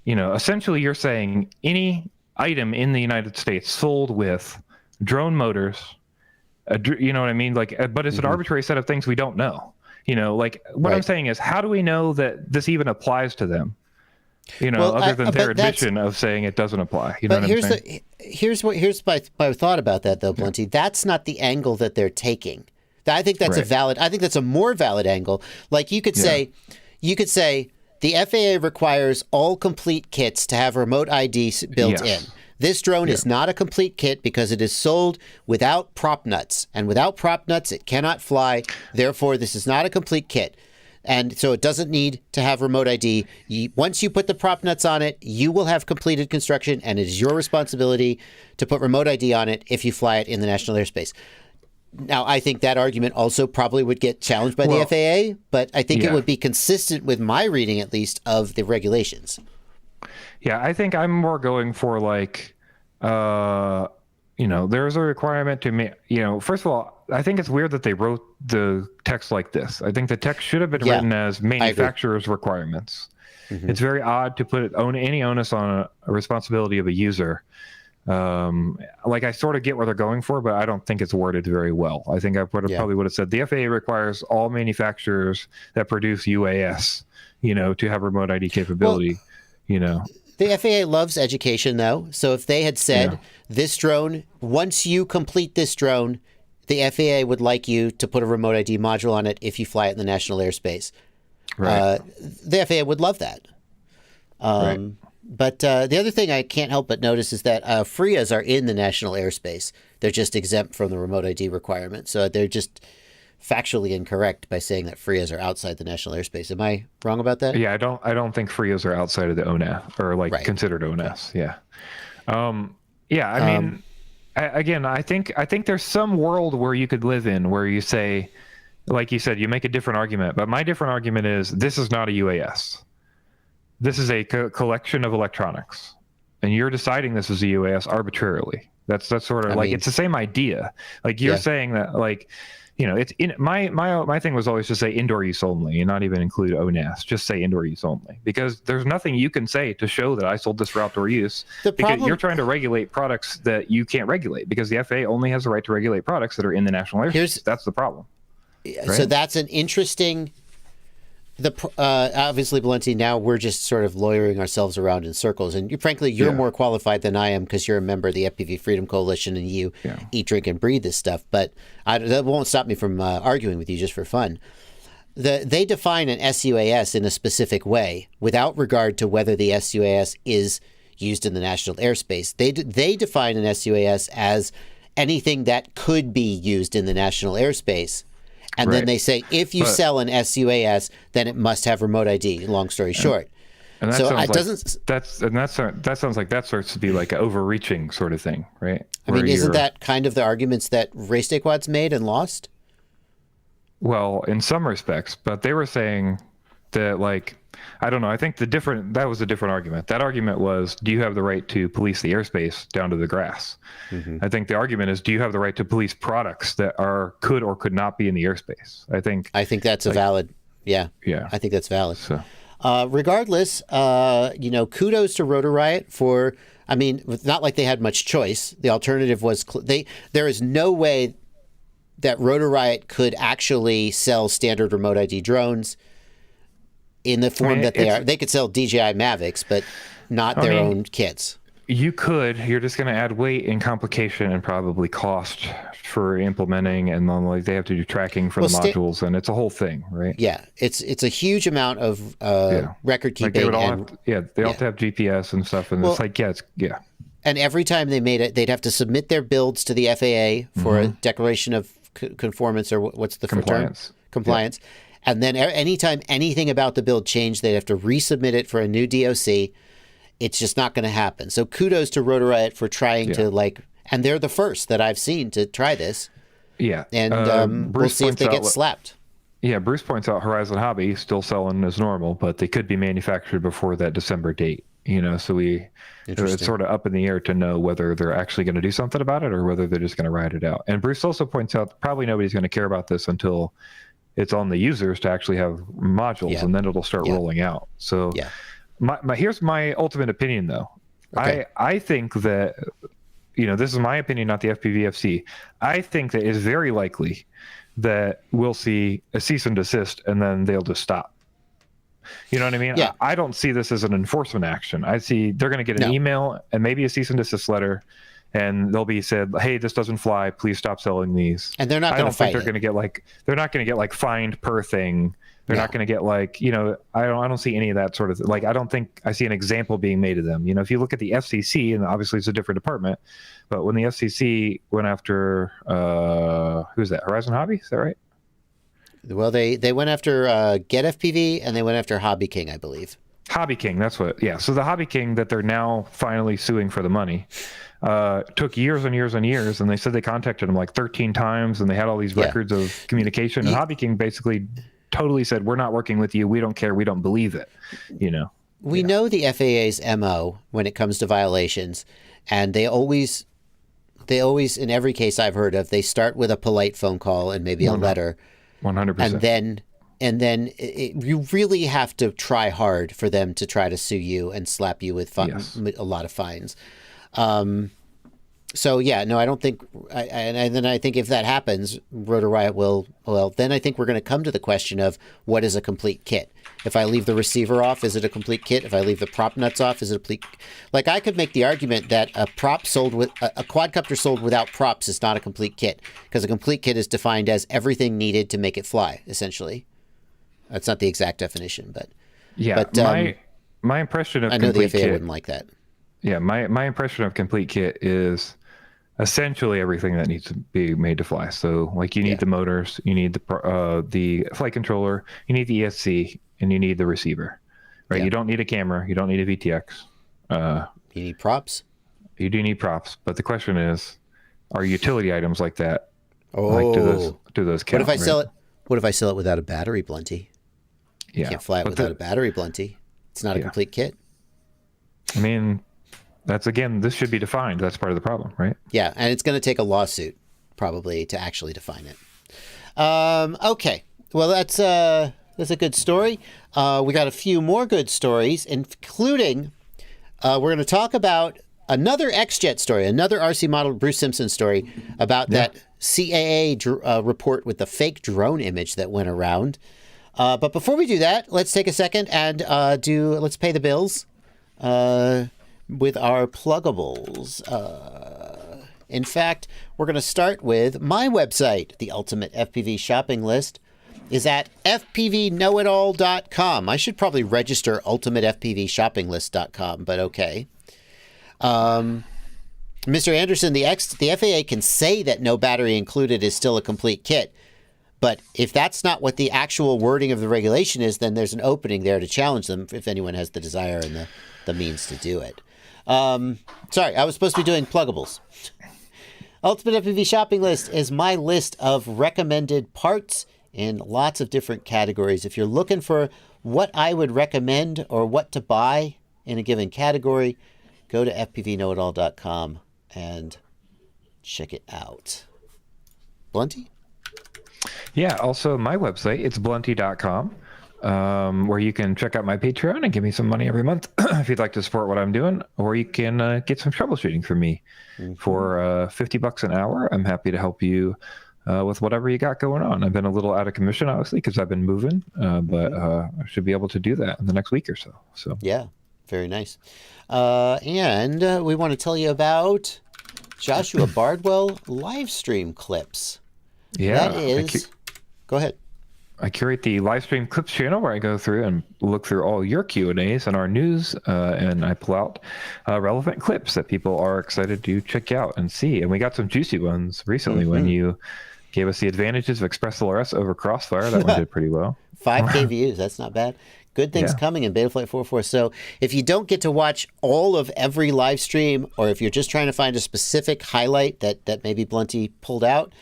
you know, essentially you're saying any item in the United States sold with drone motors, you know what I mean? Like, but it's an arbitrary set of things we don't know. You know, like what I'm saying is, how do we know that this even applies to them? You know, other than their admission of saying it doesn't apply. You know what I'm saying? Here's my thought about that, though, Blunty. That's not the angle that they're taking. I think that's I think that's a more valid angle. Like you could say the FAA requires all complete kits to have remote ID built in. This drone is not a complete kit because it is sold without prop nuts, and without prop nuts, it cannot fly. Therefore, this is not a complete kit. And so it doesn't need to have remote ID. Once you put the prop nuts on it, you will have completed construction, and it is your responsibility to put remote ID on it if you fly it in the national airspace. Now, I think that argument also probably would get challenged by the FAA, but I think it would be consistent with my reading, at least, of the regulations. Yeah, I think I'm more going for like, you know, there's a requirement to make, you know, first of all, I think it's weird that they wrote the text like this. I think the text should have been written as manufacturer's requirements. It's very odd to put any onus on a responsibility of a user. Like I sort of get what they're going for, but I don't think it's worded very well. I think I probably would have said the FAA requires all manufacturers that produce UAS, to have remote ID capability, The FAA loves education, though. So if they had said, this drone, once you complete this drone, the FAA would like you to put a remote ID module on it if you fly it in the national airspace. Right. The FAA would love that. Right. But the other thing I can't help but notice is that FRIAs are in the national airspace. They're just exempt from the remote ID requirement. So they're just factually incorrect by saying that FRIAs are outside the national airspace. Am I wrong about that? Yeah, I don't think FRIAs are outside of the ONAS or considered ONAS. Yeah. I mean, I think there's some world where you could live in where you say, like you said, you make a different argument. But my different argument is this is not a UAS. This is a collection of electronics, and you're deciding this is a UAS arbitrarily. That's sort of it's the same idea. Like you're saying that it's in my thing was always to say indoor use only and not even include ONAS. Just say indoor use only, because there's nothing you can say to show that I sold this for outdoor use. Because you're trying to regulate products that you can't regulate, because the FAA only has the right to regulate products that are in the national airspace. That's the problem. Right? So that's an interesting. Obviously, Blunty, now we're just sort of lawyering ourselves around in circles. And frankly, you're more qualified than I am because you're a member of the FPV Freedom Coalition and you eat, drink, and breathe this stuff. But that won't stop me from arguing with you just for fun. They define an SUAS in a specific way without regard to whether the SUAS is used in the national airspace. They define an SUAS as anything that could be used in the national airspace. And then they say, if you sell an SUAS, then it must have remote ID. Long story short. And that sounds like that starts to be like an overreaching sort of thing, right? I mean, isn't that kind of the arguments that Race Day Quads made and lost? Well, in some respects, but they were saying that, I don't know. I think that was a different argument. That argument was, do you have the right to police the airspace down to the grass? Mm-hmm. I think the argument is, do you have the right to police products that could or could not be in the airspace? I think that's a valid. Yeah. I think that's valid. So. Regardless, kudos to Rotor Riot for. I mean, it's not like they had much choice. The alternative was there is no way that Rotor Riot could actually sell standard remote ID drones in the form that they are. They could sell DJI Mavics, but not their own kits. You could. You're just going to add weight and complication and probably cost for implementing, and then they have to do tracking for the modules, and it's a whole thing, right? Yeah, it's a huge amount of record keeping. They all have to have GPS and stuff, and And every time they made it, they'd have to submit their builds to the FAA for a declaration of conformance, or what's the compliance. Compliance. Yeah. And then anytime anything about the build changed, they'd have to resubmit it for a new DOC. It's just not going to happen. So kudos to Rotor Riot for trying to and they're the first that I've seen to try this. Yeah. And we'll see if they get slapped. Yeah, Bruce points out Horizon Hobby still selling as normal, but they could be manufactured before that December date. So it's sort of up in the air to know whether they're actually going to do something about it or whether they're just going to ride it out. And Bruce also points out probably nobody's going to care about this until it's on the users to actually have modules, and then it'll start rolling out. So here's my ultimate opinion, though. Okay. I think that, this is my opinion, not the FPVFC. I think that it's very likely that we'll see a cease and desist, and then they'll just stop. You know what I mean? Yeah. I don't see this as an enforcement action. I see they're going to get an email and maybe a cease and desist letter, and they'll be said, "Hey, this doesn't fly. Please stop selling these." And they're not going to fight. They're not going to get fined per thing. They're not going to get I don't see any of that sort of I don't think I see an example being made of them. If you look at the FCC, and obviously it's a different department, but when the FCC went after who's that? Horizon Hobby, is that right? Well, they went after Get FPV, and they went after Hobby King, I believe. Hobby King, that's what. Yeah, so the Hobby King that they're now finally suing for the money took years and years and years, and they said they contacted them 13 times, and they had all these records of communication. And Hobby King basically totally said, "We're not working with you. We don't care. We don't believe it." We know the FAA's MO when it comes to violations, and they always, in every case I've heard of, they start with a polite phone call and maybe a letter. 100%. And then and then you really have to try hard for them to try to sue you and slap you with a lot of fines. So yeah, no, I don't think, and then I think if that happens, Rotor Riot will, well, then I think we're going to come to the question of what is a complete kit. If I leave the receiver off, is it a complete kit? If I leave the prop nuts off, is it a complete? Like I could make the argument that a prop sold with a quadcopter sold without props is not a complete kit, because a complete kit is defined as everything needed to make it fly, essentially. That's not the exact definition, but yeah, but my impression of I know the complete FAA kit wouldn't like that. Yeah, my impression of complete kit is essentially everything that needs to be made to fly. So like you need the motors, you need the flight controller, you need the ESC, and you need the receiver, right? Yeah. You don't need a camera, you don't need a VTX. You need props. You do need props, but the question is, are utility items like that? Oh, like do those count? What if I sell it? What if I sell it without a battery, Blunty? You can't fly it without a battery, Blunty. It's not a complete kit. I mean, this should be defined. That's part of the problem, right? Yeah, and it's going to take a lawsuit probably to actually define it. Okay, well that's a good story. We got a few more good stories, including we're going to talk about another X-Jet story, another RC model Bruce Simpson story about that CAA report with the fake drone image that went around. But before we do that, let's take a second and let's pay the bills with our pluggables. In fact, we're going to start with my website. The ultimate FPV shopping list is at fpvknowitall.com. I should probably register ultimatefpvshoppinglist.com, but okay. Mr. Anderson, the FAA can say that no battery included is still a complete kit. But if that's not what the actual wording of the regulation is, then there's an opening there to challenge them if anyone has the desire and the means to do it. Sorry, I was supposed to be doing pluggables. Ultimate FPV Shopping List is my list of recommended parts in lots of different categories. If you're looking for what I would recommend or what to buy in a given category, go to fpvknowitall.com and check it out. Blunty? Yeah, also my website, it's blunty.com, where you can check out my Patreon and give me some money every month if you'd like to support what I'm doing, or you can get some troubleshooting from me for $50 an hour. I'm happy to help you with whatever you got going on. I've been a little out of commission, obviously, because I've been moving, but I should be able to do that in the next week or so. So yeah, very nice. And we want to tell you about Joshua Bardwell live stream clips. Yeah, that is. Go ahead. I curate the live stream clips channel where I go through and look through all your Q&As and our news, and I pull out relevant clips that people are excited to check out and see. And we got some juicy ones recently when you gave us the advantages of ExpressLRS over Crossfire. That one did pretty well. 5K views. That's not bad. Good things coming in Betaflight 4.4. So if you don't get to watch all of every live stream, or if you're just trying to find a specific highlight that maybe Blunty pulled out,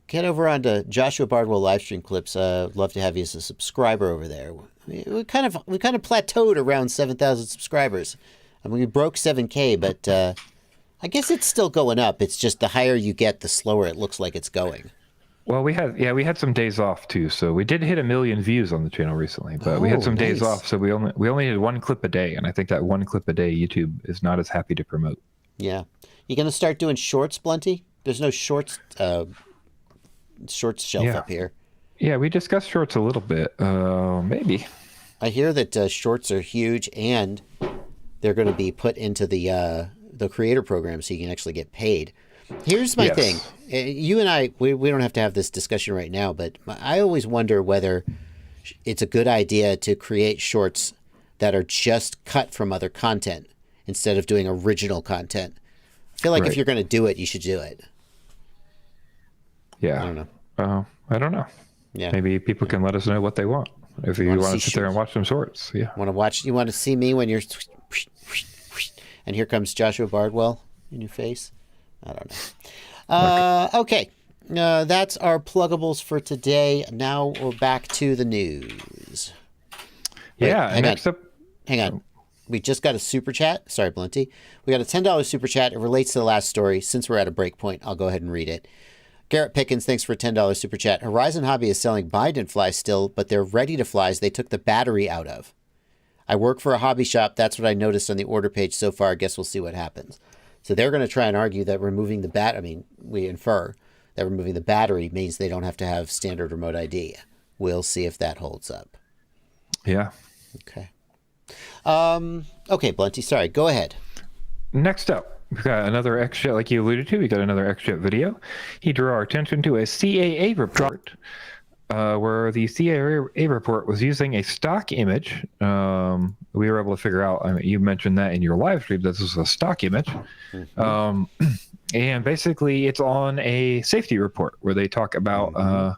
get over onto Joshua Bardwell livestream clips. Love to have you as a subscriber over there. We kind of plateaued around 7,000 subscribers. I mean, we broke 7K, but I guess it's still going up. It's just the higher you get, the slower it looks like it's going. Well, we had some days off too, so we did hit 1 million views on the channel recently. But we had some days off, so we only did 1 clip a day, and I think that 1 clip a day YouTube is not as happy to promote. Yeah, you gonna start doing shorts, Blunty? There's no shorts. Shorts shelf up here. Yeah, we discussed shorts a little bit. Maybe. I hear that shorts are huge, and they're going to be put into the creator program, so you can actually get paid. Here's my thing. You and I, we don't have to have this discussion right now, but I always wonder whether it's a good idea to create shorts that are just cut from other content instead of doing original content. I feel like if you're going to do it, you should do it. Yeah. I don't know. I don't know. Yeah. Maybe people can let us know what they want. If you want to sit there and watch some shorts. Yeah. You want to see me when you're and here comes Joshua Bardwell in your face? I don't know. Okay. That's our pluggables for today. Now we're back to the news. Yeah. Hang on. We just got a super chat. Sorry, Blunty. We got a $10 super chat. It relates to the last story. Since we're at a break point, I'll go ahead and read it. Garrett Pickens, thanks for a $10 super chat. Horizon Hobby is selling bind and flies still, but they're ready to flies they took the battery out of. I work for a hobby shop. That's what I noticed on the order page so far. I guess we'll see what happens. So they're going to try and argue that removing the we infer that removing the battery means they don't have to have standard remote ID. We'll see if that holds up. Yeah. Okay. Okay, Blunty, sorry. Go ahead. Next up, we've got another XJet, like you alluded to. We got another XJet video. He drew our attention to a CAA report, where the CAA report was using a stock image. We were able to figure out, I mean, you mentioned that in your live stream, that this was a stock image. Mm-hmm. And basically it's on a safety report where they talk about,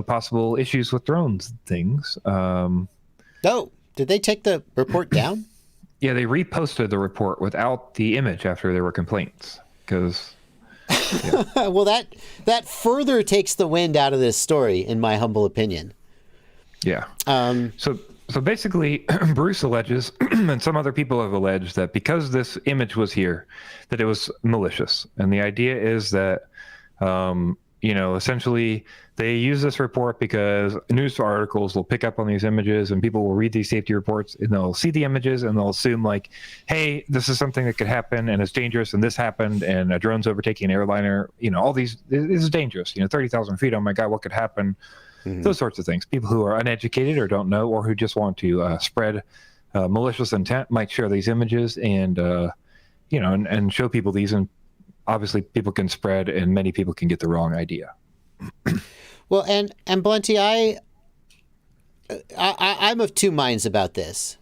possible issues with drones and things. Oh, did they take the report down? Yeah, they reposted the report without the image after there were complaints. Because, well, that further takes the wind out of this story, in my humble opinion. Yeah. So basically, Bruce alleges, and some other people have alleged, that because this image was here, that it was malicious. And the idea is that, essentially they use this report because news articles will pick up on these images and people will read these safety reports and they'll see the images and they'll assume like, hey, this is something that could happen and it's dangerous and this happened and a drone's overtaking an airliner, all these, this is dangerous, 30,000 feet, oh my God, what could happen? Mm-hmm. Those sorts of things. People who are uneducated or don't know or who just want to spread malicious intent might share these images and, and show people these, and obviously people can spread and many people can get the wrong idea. Well, and Blunty, I'm of two minds about this.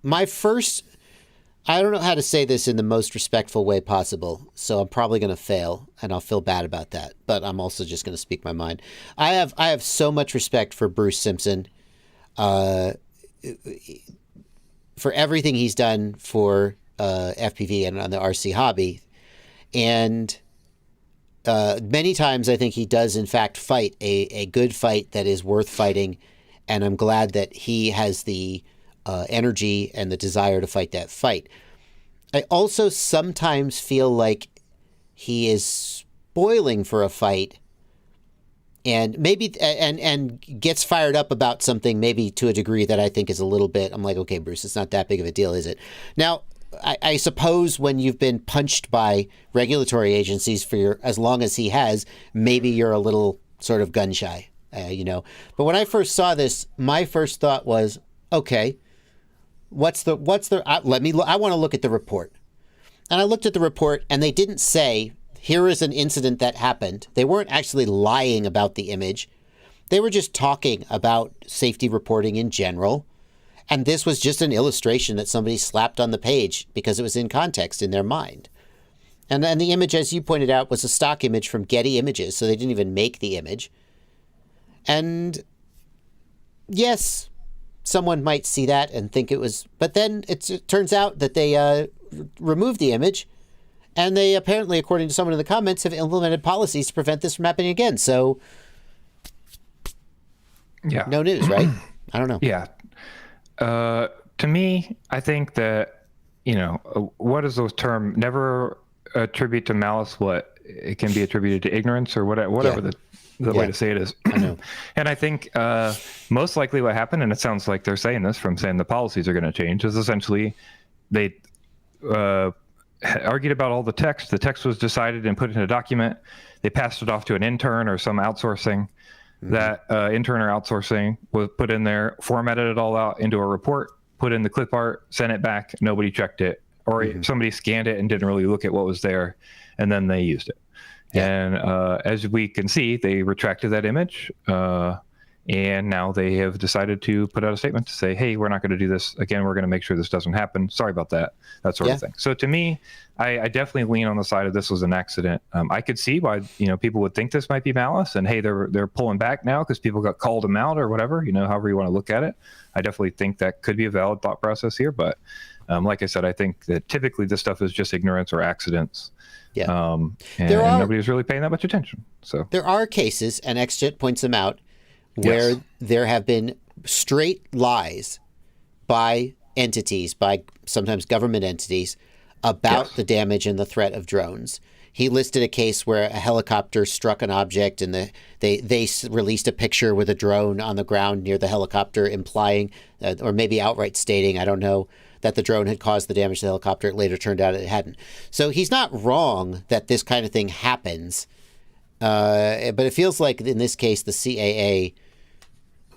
I don't know how to say this in the most respectful way possible, so I'm probably going to fail, and I'll feel bad about that. But I'm also just going to speak my mind. I have so much respect for Bruce Simpson, for everything he's done for FPV and on the RC hobby, and many times I think he does in fact fight a good fight that is worth fighting, and I'm glad that he has the energy and the desire to fight that fight. I also sometimes feel like he is spoiling for a fight and maybe and gets fired up about something maybe to a degree that I think is a little bit, I'm like, okay, Bruce, it's not that big of a deal, is it? Now, I suppose when you've been punched by regulatory agencies for as long as he has, maybe you're a little sort of gun shy, But when I first saw this, my first thought was, okay, I want to look at the report. And I looked at the report and they didn't say, here is an incident that happened. They weren't actually lying about the image. They were just talking about safety reporting in general. And this was just an illustration that somebody slapped on the page because it was in context in their mind. And the image, as you pointed out, was a stock image from Getty Images, so they didn't even make the image. And yes, someone might see that and think it was, but then it turns out that they removed the image, and they apparently, according to someone in the comments, have implemented policies to prevent this from happening again. So, yeah, no news, right? I don't know. Yeah. To me, I think that, what is the term? Never attribute to malice what it can be attributed to ignorance or whatever the way to say it is. I know. And I think most likely what happened, and it sounds like they're saying this from saying the policies are going to change, is essentially they argued about all the text. The text was decided and put in a document. They passed it off to an intern or some outsourcing. That intern or outsourcing was put in there, formatted it all out into a report, put in the clip art, sent it back. Nobody checked it, or somebody scanned it and didn't really look at what was there, and then they used it. Yeah. And as we can see, they retracted that image, and now they have decided to put out a statement to say, hey, we're not going to do this again. We're going to make sure this doesn't happen. Sorry about that sort of thing. So to me, I definitely lean on the side of this was an accident. I could see why people would think this might be malice, and hey, they're pulling back now because people got called them out or whatever. However you want to look at it. I definitely think that could be a valid thought process here. But like I said, I think that typically this stuff is just ignorance or accidents. Yeah. And nobody's really paying that much attention. So there are cases, and XJet points them out, where there have been straight lies by entities, by sometimes government entities, about the damage and the threat of drones. he listed a case where a helicopter struck an object, and they released a picture with a drone on the ground near the helicopter, implying, or maybe outright stating, I don't know, that the drone had caused the damage to the helicopter. It later turned out it hadn't. So he's not wrong that this kind of thing happens. But it feels like in this case, the CAA,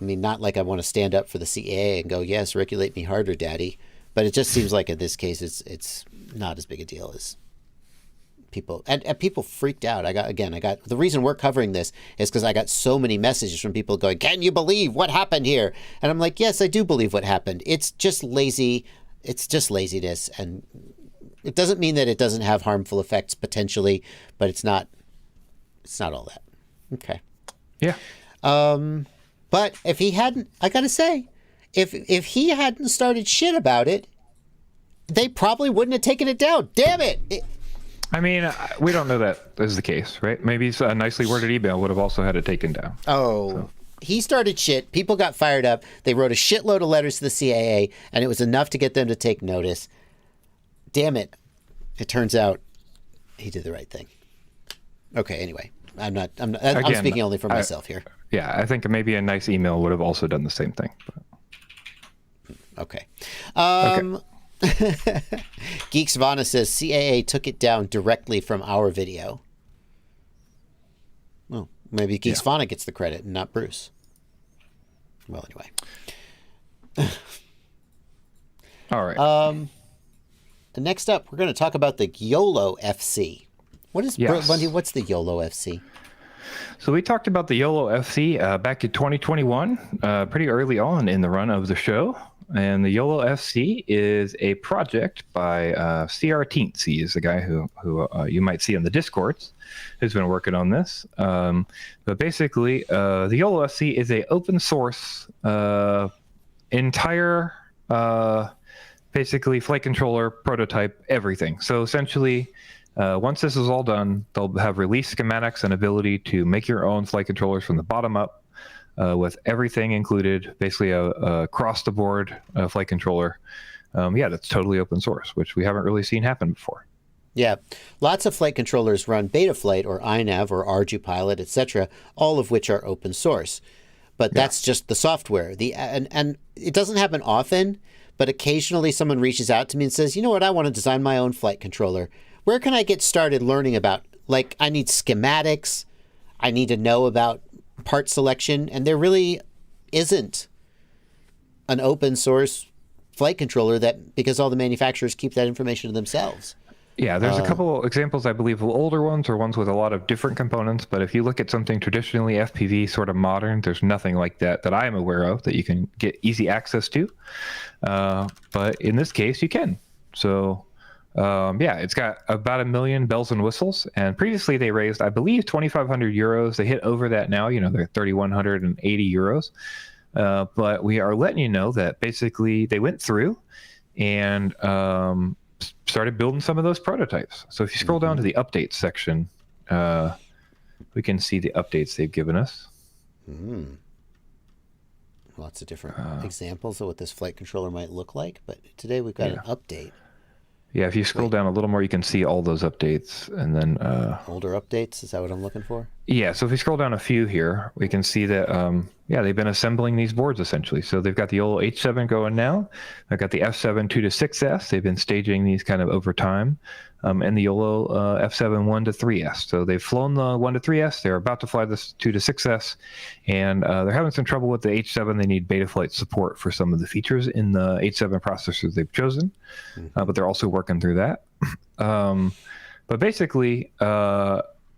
I mean, not like I want to stand up for the CAA and go, yes, regulate me harder, daddy. But it just seems like in this case, it's not as big a deal as people. And people freaked out. I got the reason we're covering this is because I got so many messages from people going, can you believe what happened here? And I'm like, yes, I do believe what happened. It's just lazy. It's just laziness. And it doesn't mean that it doesn't have harmful effects potentially, but it's not all that. Okay. Yeah. But if he hadn't, I gotta say, if he hadn't started shit about it, they probably wouldn't have taken it down. Damn it! I mean, we don't know that is the case, right? Maybe a nicely worded email would have also had it taken down. Oh. So. He started shit. People got fired up. They wrote a shitload of letters to the CAA, and it was enough to get them to take notice. Damn it. It turns out he did the right thing. Okay, anyway. I'm speaking only for myself here. Yeah, I think maybe a nice email would have also done the same thing. But. Okay. Geeks Vana says CAA took it down directly from our video. Well, maybe Geeks Vana gets the credit and not Bruce. Well, anyway. All right. Next up, we're going to talk about the Yolo FC. What's the Yolo FC? So we talked about the Yolo FC back in 2021, pretty early on in the run of the show. And the Yolo FC is a project by CRTeens. He is the guy who you might see on the Discords, who's been working on this. But basically, the Yolo FC is a open source entire basically flight controller prototype everything. So essentially, once this is all done, they'll have release schematics and ability to make your own flight controllers from the bottom up. With everything included, basically a across-the-board flight controller. That's totally open source, which we haven't really seen happen before. Yeah, lots of flight controllers run Betaflight or iNav or ArduPilot, etc., all of which are open source. But that's just the software. And it doesn't happen often, but occasionally someone reaches out to me and says, you know what, I want to design my own flight controller. Where can I get started learning about? Like, I need schematics. I need to know about part selection, and there really isn't an open source flight controller because all the manufacturers keep that information to themselves. Yeah, there's a couple examples, I believe, of older ones or ones with a lot of different components, but if you look at something traditionally FPV, sort of modern, there's nothing like that I am aware of that you can get easy access to. But in this case, you can. So it's got about 1 million bells and whistles, and previously they raised, I believe, 2,500 euros. They hit over that now, they're 3,180 euros. But we are letting you know that basically they went through and started building some of those prototypes. So if you scroll down to the updates section, we can see the updates they've given us. Lots of different examples of what this flight controller might look like, but today we've got an update. Yeah, if you scroll down a little more, you can see all those updates, and then older updates. Is that what I'm looking for? Yeah. So if we scroll down a few here, we can see that they've been assembling these boards essentially. So they've got the Yolo H7 going now. They've got the F7 2 to 6S. They've been staging these kind of over time, and the Yolo F7 1 to 3S. So they've flown the 1 to 3S. They're about to fly this 2 to 6S, and they're having some trouble with the H7. They need Betaflight support for some of the features in the H7 processors they've chosen, but they're also working through that. But basically,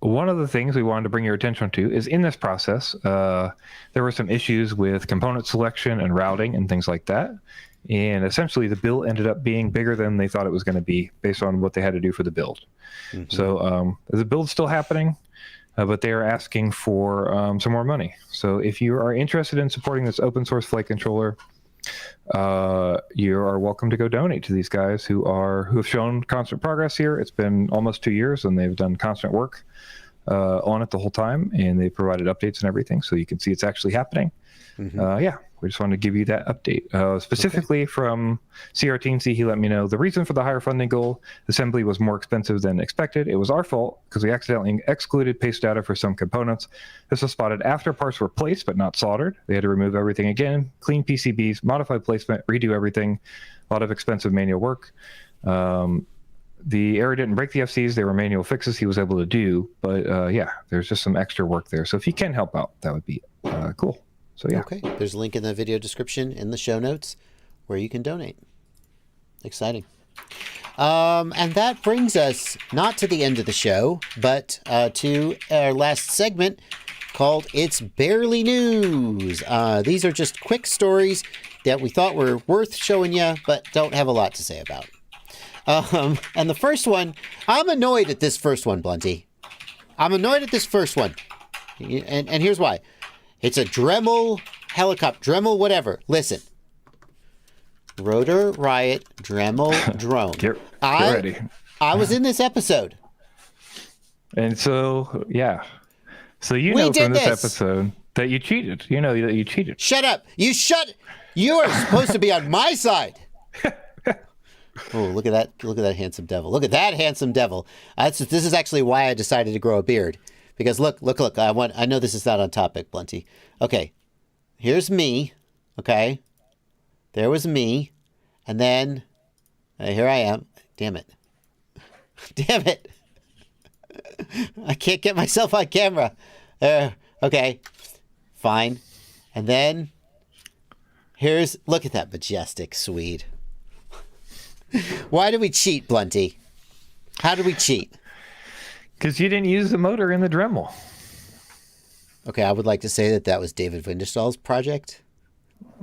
one of the things we wanted to bring your attention to is in this process, there were some issues with component selection and routing and things like that. And essentially, the build ended up being bigger than they thought it was going to be based on what they had to do for the build. So the build's still happening, but they are asking for some more money. So if you are interested in supporting this open source flight controller, you are welcome to go donate to these guys who have shown constant progress here. It's been almost 2 years, and they've done constant work on it the whole time, and they've provided updates and everything, so you can see it's actually happening. we just wanted to give you that update. Specifically from CRTNC, he let me know the reason for the higher funding goal assembly was more expensive than expected. It was our fault because we accidentally excluded paste data for some components. This was spotted after parts were placed but not soldered. They had to remove everything again, clean PCBs, modify placement, redo everything. A lot of expensive manual work. The error didn't break the FCs. They were manual fixes he was able to do. But yeah, there's just some extra work there. So if you can help out, that would be cool. So yeah. Okay. There's a link in the video description in the show notes where you can donate. Exciting. And that brings us not to the end of the show, but to our last segment called It's Barely News. These are just quick stories that we thought were worth showing you, but don't have a lot to say about. And the first one, I'm annoyed at this first one, Blunty. I'm annoyed at this first one. And here's why. It's a Dremel helicopter, Dremel whatever. Listen. Rotor Riot Dremel drone. Get ready. I was in this episode. And so, yeah. So you know from this episode that you cheated. You know that you cheated. Shut up. You are supposed to be on my side. Oh, look at that. Look at that handsome devil. Look at that handsome devil. This is actually why I decided to grow a beard. Because look. I know this is not on topic, Blunty. Okay. Here's me. Okay. There was me. And then here I am. Damn it. Damn it. I can't get myself on camera. Okay. Fine. And then look at that majestic Swede. Why did we cheat, Blunty? How did we cheat? Because you didn't use the motor in the Dremel. Okay, I would like to say that was David Winterstall's project.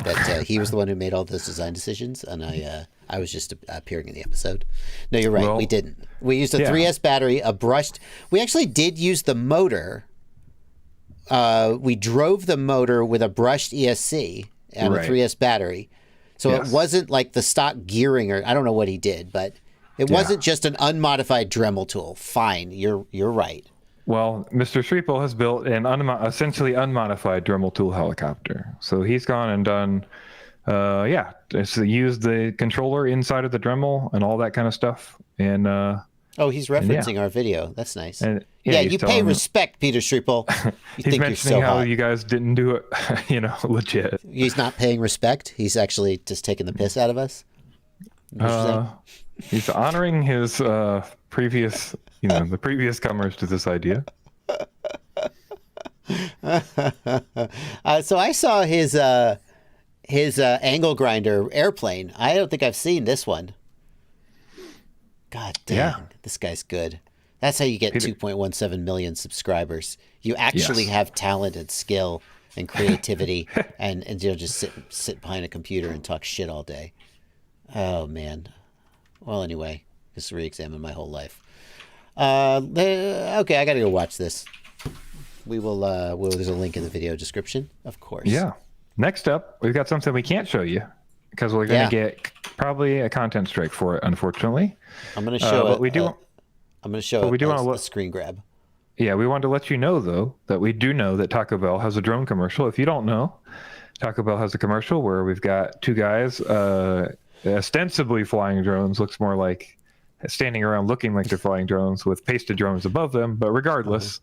That he was the one who made all those design decisions, and I was just appearing in the episode. No, you're right. Well, we didn't. We used a 3S battery, a brushed. We actually did use the motor. We drove the motor with a brushed ESC and a 3S battery. So it wasn't like the stock gearing, or I don't know what he did, but it wasn't just an unmodified Dremel tool. Fine, you're right. Well, Mr. Schriepel has built an essentially unmodified Dremel tool helicopter. So he's gone and done, so used the controller inside of the Dremel and all that kind of stuff. And he's referencing our video. That's nice. And, you pay respect, Peter Schriepel. He's mentioning how you guys didn't do it, legit. He's not paying respect. He's actually just taking the piss out of us. He's honoring his previous, the previous comers to this idea. So I saw his angle grinder airplane. I don't think I've seen this one. God damn, this guy's good. That's how you get 2.17 million subscribers. You actually have talent and skill and creativity, and just sit behind a computer and talk shit all day. Oh man. Well, anyway, just re-examine my whole life. Okay, I gotta go watch this. We will. There's a link in the video description, of course. Yeah. Next up, we've got something we can't show you because we're going to get probably a content strike for it, unfortunately. I'm going to show it. We do. I'm going to show it a screen grab. Yeah, we wanted to let you know, though, that we do know that Taco Bell has a drone commercial. If you don't know, Taco Bell has a commercial where we've got two guys ostensibly flying drones. Looks more like standing around looking like they're flying drones with pasted drones above them. But regardless,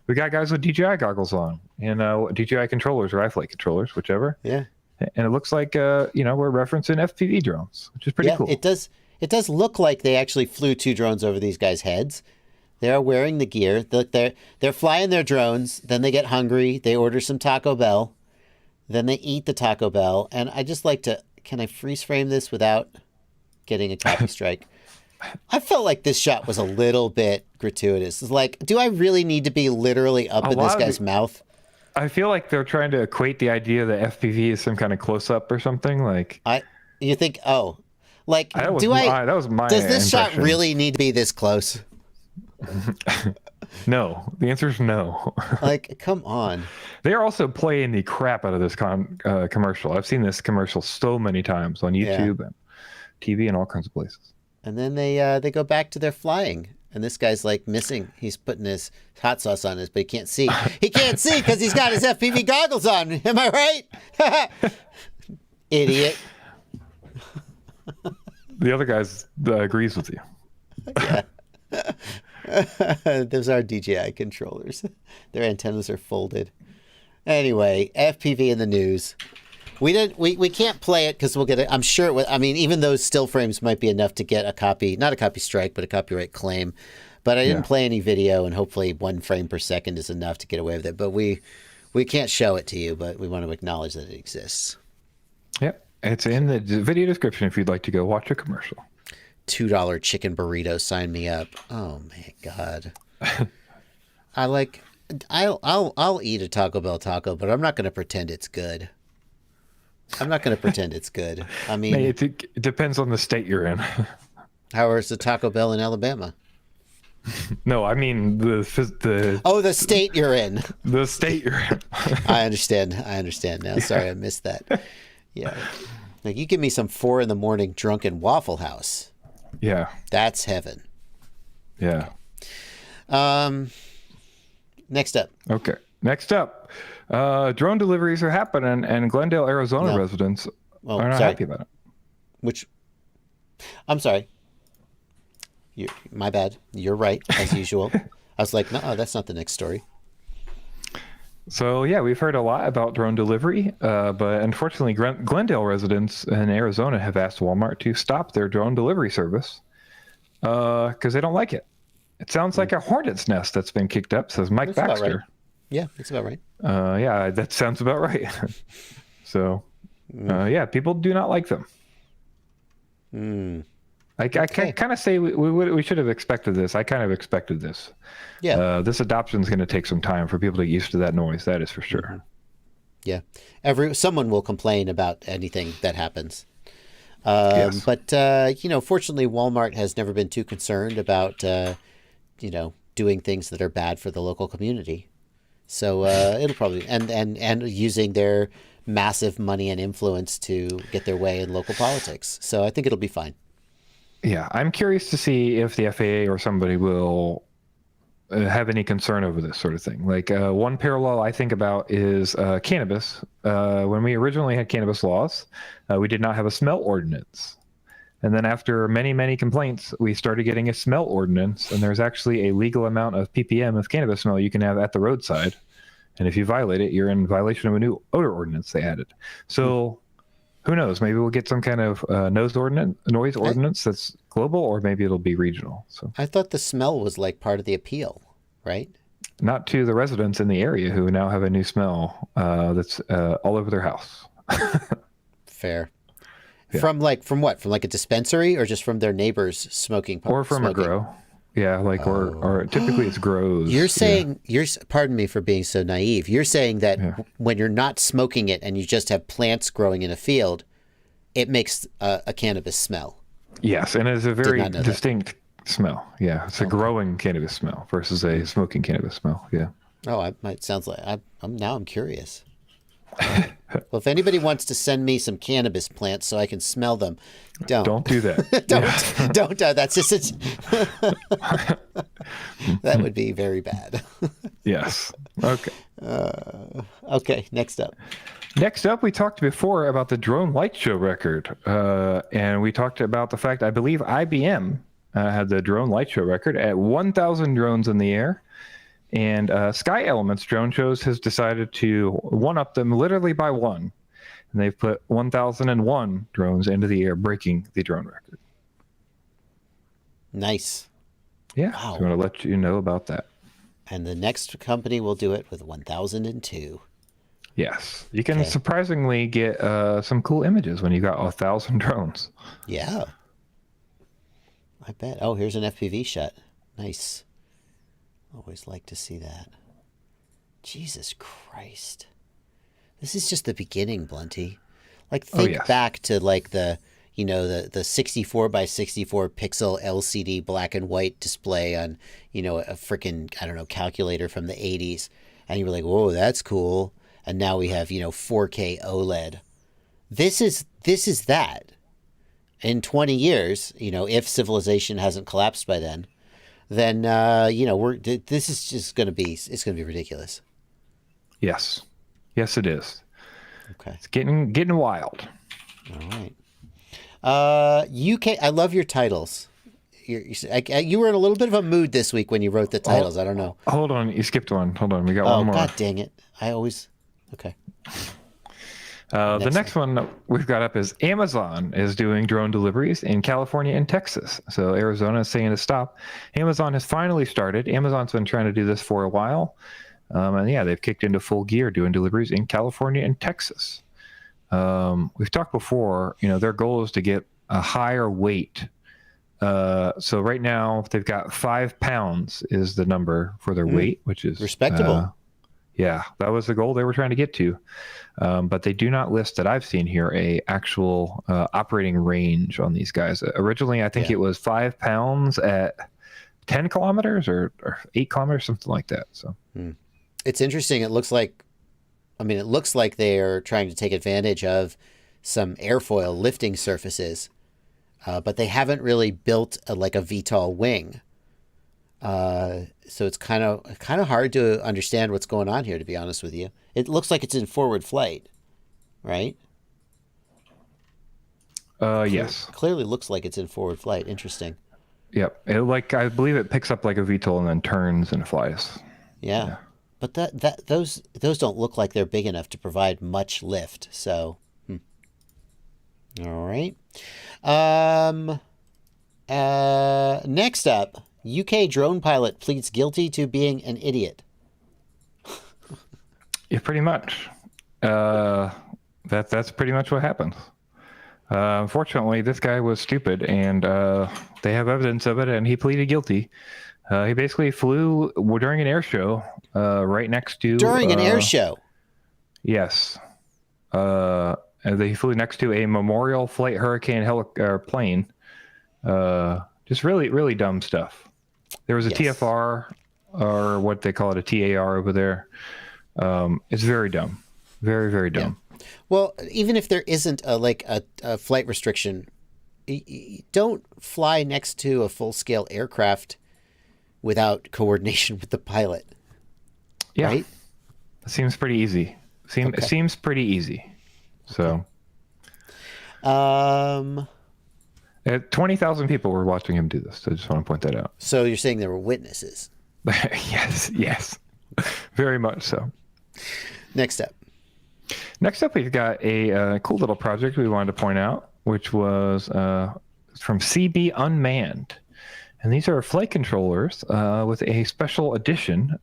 we got guys with DJI goggles on and DJI controllers or iFlight controllers, whichever. Yeah. And it looks like, we're referencing FPV drones, which is pretty cool. It does look like they actually flew two drones over these guys' heads. They're wearing the gear. They're flying their drones. Then they get hungry. They order some Taco Bell. Then they eat the Taco Bell. And I just like to, can I freeze frame this without getting a copy strike? I felt like this shot was a little bit gratuitous. It's like, do I really need to be literally up in this guy's mouth? I feel like they're trying to equate the idea that FPV is some kind of close-up or something. Like, you think, does this shot really need to be this close? No, the answer is no. Like, come on. They are also playing the crap out of this commercial. I've seen this commercial so many times on YouTube and TV and all kinds of places. And then they go back to their flying. And this guy's like missing. He's putting his hot sauce on this, but he can't see. He can't see because he's got his FPV goggles on. Am I right? Idiot. The other guy agrees with you. Yeah. Those are DJI controllers. Their antennas are folded. Anyway, FPV in the news. We can't play it because we'll get it. I'm sure I mean, even those still frames might be enough to get a copy, not a copy strike, but a copyright claim. But I didn't play any video, and hopefully 1 frame per second is enough to get away with it. But we can't show it to you, but we want to acknowledge that it exists. Yep. It's in the video description if you'd like to go watch a commercial. $2 chicken burrito, sign me up. Oh my God. I'll eat a Taco Bell taco, but I'm not going to pretend it's good. I'm not going to pretend it's good. I mean, it depends on the state you're in. how is the Taco Bell in Alabama? No, I mean the state you're in. The state you're in. I understand now. Sorry, I missed that. Yeah. Like, you give me some 4 a.m. drunken Waffle House. Yeah. That's heaven. Yeah. Next up. Okay. Next up, drone deliveries are happening, and Glendale, Arizona residents are not happy about it. I'm sorry. My bad. You're right, as usual. I was like, no, that's not the next story. So, yeah, we've heard a lot about drone delivery, but unfortunately, Glendale residents in Arizona have asked Walmart to stop their drone delivery service because they don't like it. It sounds like a hornet's nest that's been kicked up, says Mike Baxter. Right. Yeah, that's about right. Yeah, that sounds about right. So, yeah, people do not like them. I kind of say we should have expected this. I kind of expected this. Yeah. This adoption is going to take some time for people to get used to that noise. That is for sure. Yeah. Someone will complain about anything that happens. Yes. But, fortunately, Walmart has never been too concerned about, doing things that are bad for the local community. So it'll probably, and using their massive money and influence to get their way in local politics. So I think it'll be fine. Yeah, I'm curious to see if the FAA or somebody will have any concern over this sort of thing. Like one parallel I think about is cannabis. When we originally had cannabis laws, we did not have a smell ordinance. And then after many, many complaints, we started getting a smell ordinance. And there's actually a legal amount of ppm of cannabis smell you can have at the roadside. And if you violate it, you're in violation of a new odor ordinance they added. So who knows? Maybe we'll get some kind of noise ordinance that's global, or maybe it'll be regional. So I thought the smell was like part of the appeal, right? Not to the residents in the area who now have a new smell that's all over their house. Fair. Yeah. From what? From like a dispensary, or just from their neighbors smoking? Or from a grow. Yeah, or typically it's grows. You're saying, pardon me for being so naive. You're saying that when you're not smoking it and you just have plants growing in a field, it makes a cannabis smell. Yes, and it's a very distinct smell. Yeah, it's a growing cannabis smell versus a smoking cannabis smell. Yeah. Oh, it sounds like I'm curious. Well, if anybody wants to send me some cannabis plants so I can smell them, don't do that. don't. That's just that would be very bad. Yes. Okay. Okay. Next up, we talked before about the drone light show record, and we talked about the fact I believe IBM had the drone light show record at 1,000 drones in the air. And Sky Elements Drone Shows has decided to one-up them literally by one. And they've put 1,001 drones into the air, breaking the drone record. Nice. Yeah. Wow. So I'm going to let you know about that. And the next company will do it with 1,002. Yes. You can surprisingly get some cool images when you got 1,000 drones. Yeah. I bet. Oh, here's an FPV shot. Nice. Always like to see that. Jesus Christ. This is just the beginning, Blunty. Like, think back to like the 64 by 64 pixel LCD black and white display on, a freaking, calculator from the 80s. And you were like, whoa, that's cool. And now we have, 4K OLED. This is that. In 20 years, if civilization hasn't collapsed by then, then this is just going to be ridiculous. Yes, it is. Okay, it's getting wild. All right. UK, I love your titles. You were in a little bit of a mood this week when you wrote the titles. I don't know. Hold on, you skipped one. Hold on, we got one more. God dang it! Okay. The next one that we've got up is Amazon is doing drone deliveries in California and Texas. So Arizona is saying to stop. Amazon has finally started. Amazon's been trying to do this for a while. And yeah, they've kicked into full gear doing deliveries in California and Texas. We've talked before, their goal is to get a higher weight. So right now they've got 5 pounds is the number for their weight, which is respectable. Yeah, that was the goal they were trying to get to. But they do not list that I've seen here a actual operating range on these guys. Originally, I think it was 5 pounds at 10 kilometers or 8 kilometers, something like that. So it's interesting. It looks like they're trying to take advantage of some airfoil lifting surfaces, but they haven't really built a VTOL wing. So it's kind of hard to understand what's going on here, to be honest with you. It looks like it's in forward flight, right? Yes. Clearly looks like it's in forward flight. Interesting. Yep. I believe it picks up like a VTOL and then turns and flies. Yeah. But those don't look like they're big enough to provide much lift. So, all right. Next up, UK drone pilot pleads guilty to being an idiot. Yeah, pretty much. That's pretty much what happened. Unfortunately, this guy was stupid, and they have evidence of it, and he pleaded guilty. He basically flew during an air show right next to... During an air show? Yes. And he flew next to a Memorial Flight Hurricane plane. Just really, really dumb stuff. There was a TFR, or what they call it, a TAR over there. It's very dumb. Very, very dumb. Yeah. Well, even if there isn't a flight restriction, don't fly next to a full-scale aircraft without coordination with the pilot. Yeah. Right? It seems pretty easy. It seems pretty easy. So. 20,000 people were watching him do this. So I just want to point that out. So you're saying there were witnesses? Yes. Very much so. Next up, we've got a cool little project we wanted to point out, which was from CB Unmanned. And these are flight controllers with a special edition.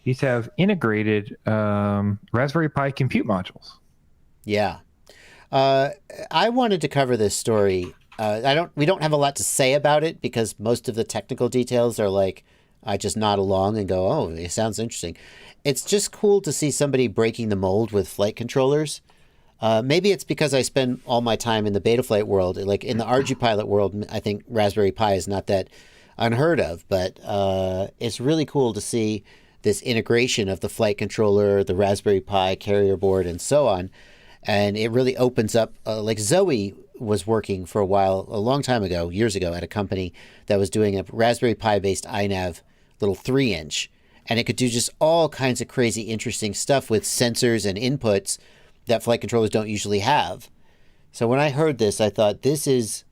These have integrated Raspberry Pi compute modules. Yeah. I wanted to cover this story. We don't have a lot to say about it because most of the technical details are I just nod along and go, oh, it sounds interesting. It's just cool to see somebody breaking the mold with flight controllers. Maybe it's because I spend all my time in the Betaflight world. Like in the RGPilot world, I think Raspberry Pi is not that unheard of, but it's really cool to see this integration of the flight controller, the Raspberry Pi carrier board, and so on. And it really opens up, Zoe was working for a long time ago, years ago, at a company that was doing a Raspberry Pi-based iNav little 3-inch. And it could do just all kinds of crazy, interesting stuff with sensors and inputs that flight controllers don't usually have. So when I heard this, I thought, this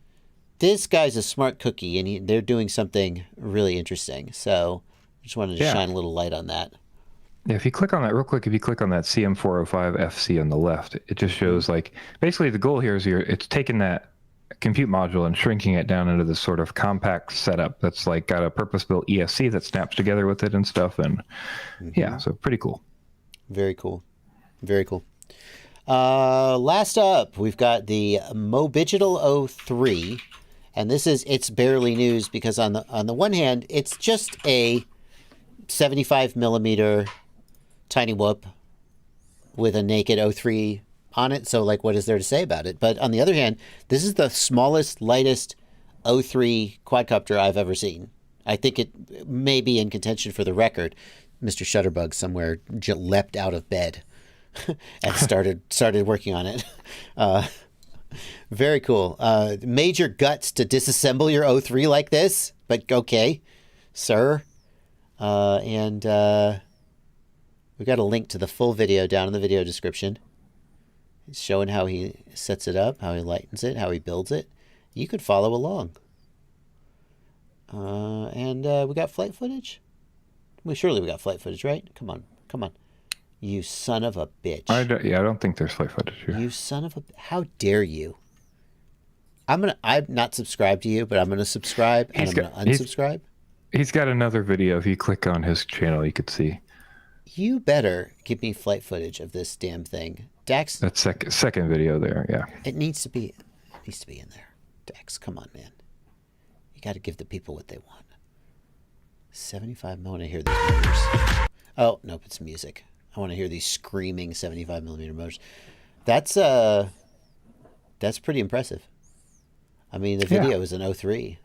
guy's a smart cookie, and they're doing something really interesting. So I just wanted to shine a little light on that. Yeah, if you click on that real quick, if you click on that CM405FC on the left, it just shows basically the goal here is it's taking that compute module and shrinking it down into this sort of compact setup that's got a purpose-built ESC that snaps together with it and stuff. And yeah, so pretty cool. Very cool. Very cool. Last up, we've got the Mobigital 03. And it's barely news because on the one hand, it's just a 75 millimeter tiny whoop with a naked 03 on it. So what is there to say about it? But on the other hand, this is the smallest, lightest 03 quadcopter I've ever seen. I think it may be in contention for the record. Mr. Shutterbug somewhere leapt out of bed and started working on it. Very cool. Major guts to disassemble your 03 like this, but okay. sir. And we got a link to the full video down in the video description. It's showing how he sets it up, how he lightens it, how he builds it. You could follow along. And we got flight footage. Well, surely we got flight footage, right? Come on. You son of a bitch. I don't think there's flight footage here. You son of a... How dare you? I'm not subscribed to you, but I'm gonna subscribe and I'm gonna unsubscribe. He's got another video. If you click on his channel, you could see. You better give me flight footage of this damn thing, Dax. That second video there, yeah. It needs to be in there. Dax, come on, man. You got to give the people what they want. 75. I want to hear these motors. Oh nope, it's music. I want to hear these screaming 75mm motors. That's pretty impressive. I mean, the video is an 03.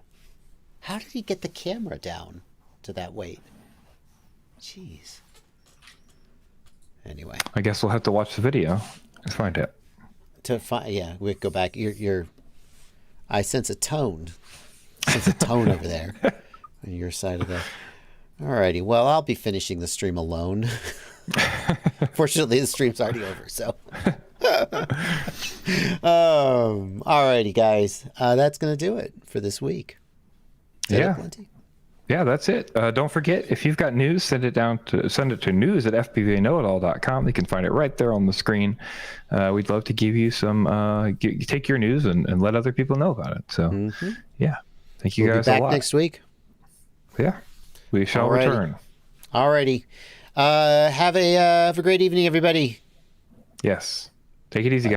How did he get the camera down to that weight? Jeez. Anyway, I guess we'll have to watch the video and find out. We go back. I sense a tone. Over there on your side of the. Alrighty. Well, I'll be finishing the stream alone. Fortunately, the stream's already over. So. Alrighty, guys. That's gonna do it for this week. Yeah, that's it. Don't forget, if you've got news, send it to news@fpvknowitall.com. You can find it right there on the screen. We'd love to give you some, take your news and let other people know about it. So, yeah. Thank you guys a lot. We'll be back next week. Yeah, we shall return. Alrighty. Have a great evening, everybody. Yes. Take it easy, guys.